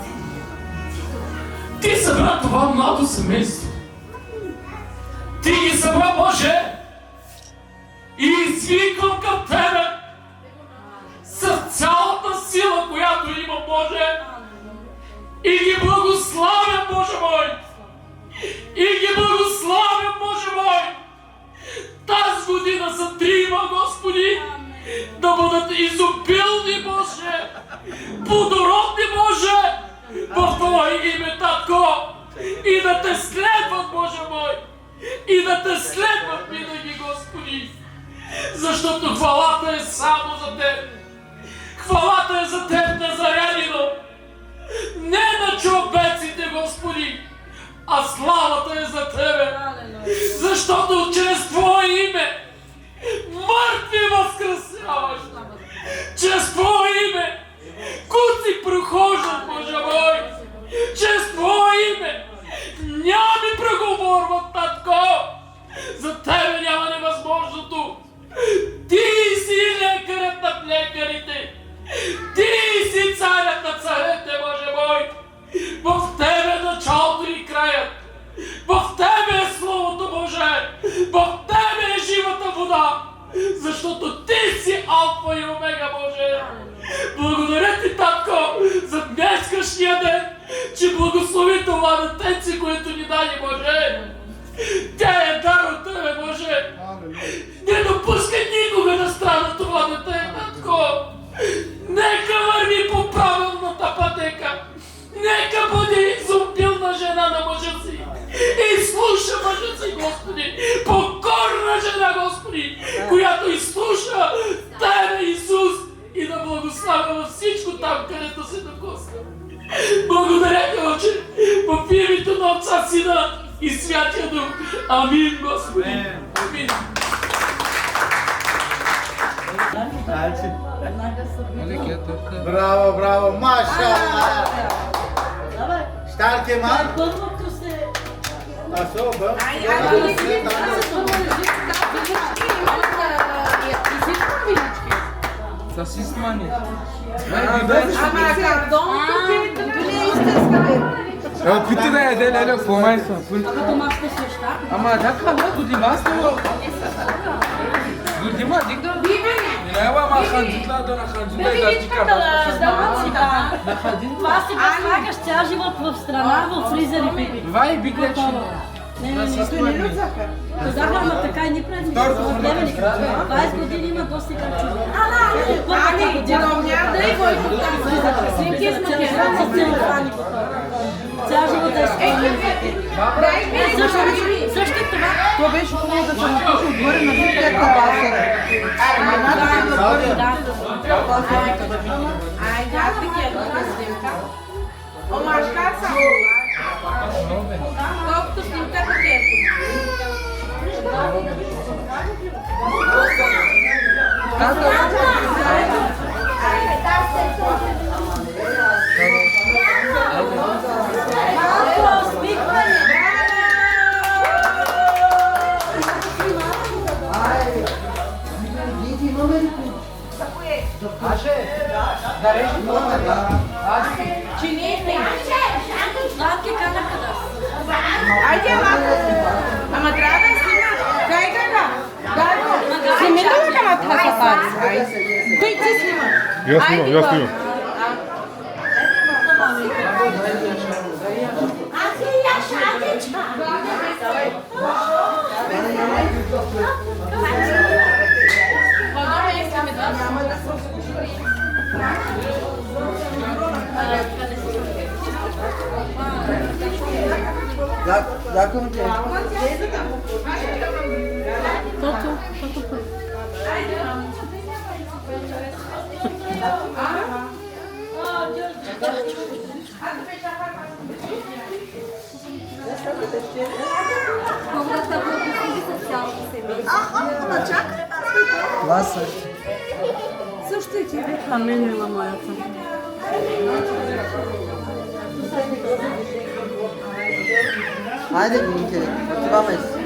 Ти събра това младо семейство. Ти ги събра, Боже, и извиквам към Тебе с цялата сила, която има, Боже, и ги благославя, Боже мой! И ги благославя, Боже мой! Тази година са трима, Господи, да бъдат изобилни, Боже, плодородни, Боже, в Твое име, Татко, и да Те следват, Боже мой, и да Те следват винаги, Господи, защото хвалата е само за Теб. Хвалата е за Теб, Назарянино, не на човеците, Господи, а славата е за Тебе, защото чрез Твое име мъртви възкръсяваш, чрез Твое име куци прохождат, Боже мой, чрез Твое име няма преговорват, Татко, за Тебе няма невъзможното. Ти си лекарят над лекарите, Ти си царят на царете, Боже мой. В Тебе е началото и краят. В Тебе е Словото Боже. В Тебе е живата вода. Защото Ти си Алфа и Омега, Боже. Благодаря Ти, Татко, за днескашния ден, че благослови това детенце, което ни даде, Боже. Тя е дар от Тебе, Боже. Не допускай никога да страда това дете, Татко. Нека върви по правилната пътека. Нека бъде изобилна жена на мъжа си. И слуша мъжа си, Господи. Покорна жена, Господи, която изслуша Тебе, Исус, и да благославя във всичко там, където се докосва. Благодаря Ти, Отче, в името на Отца, Сина и Святия Дух. Амин, Господи. Амин. Bravo, bravo, maşallah. Starke man. Особо. С измани. Опити да яде, леле, какво май съм? Ама да кава, годи масло. Годи ма, дигда? Нева, ма ханджута, да на ханджута и да ти кава. Това си го слагаш цял живот в страна, в фризери. Това е биглече. Не, захар, ама така и ни прави. В племени, 20 години има доста как човек. Първата година. Дай го там фризера. Снимки с макезан с целофани. Цял живот е спомнен. Също това. То беше хубаво да се напише отгоре на другата басера. Айде, аз бих едно да снимка. Омашка са. Колкото снимка пакетко. Чините. Сладки канака да. Айде, ама трябва да снимат. Дай гага. Дай го. Снимите ли каната на сапари? Той ти снима. Я снимам, я снимам. Дякую ти. Мога да те благослови за цялото семейство. Това също. Също и ти. Амин, мила моята. Хайде, Гинке, отиваме си.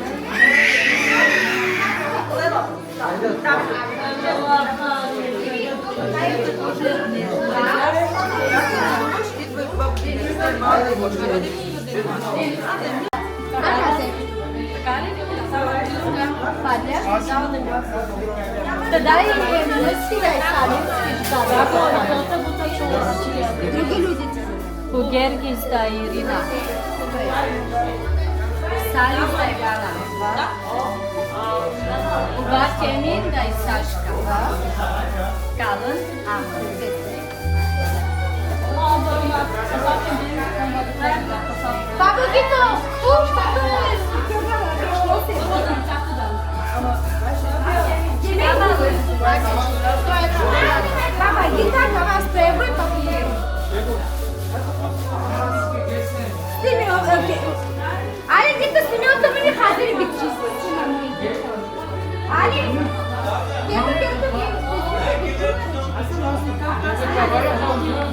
Дай стигай сами. Други люди. Гергис да Ирина. Салис да Гана. Вартемин да и Сашка. Калън. Папа Гито! Папа Гита, това спребро и папиеро. Ali Gita seni o zaman hazır biteceğiz. Ali. Gel.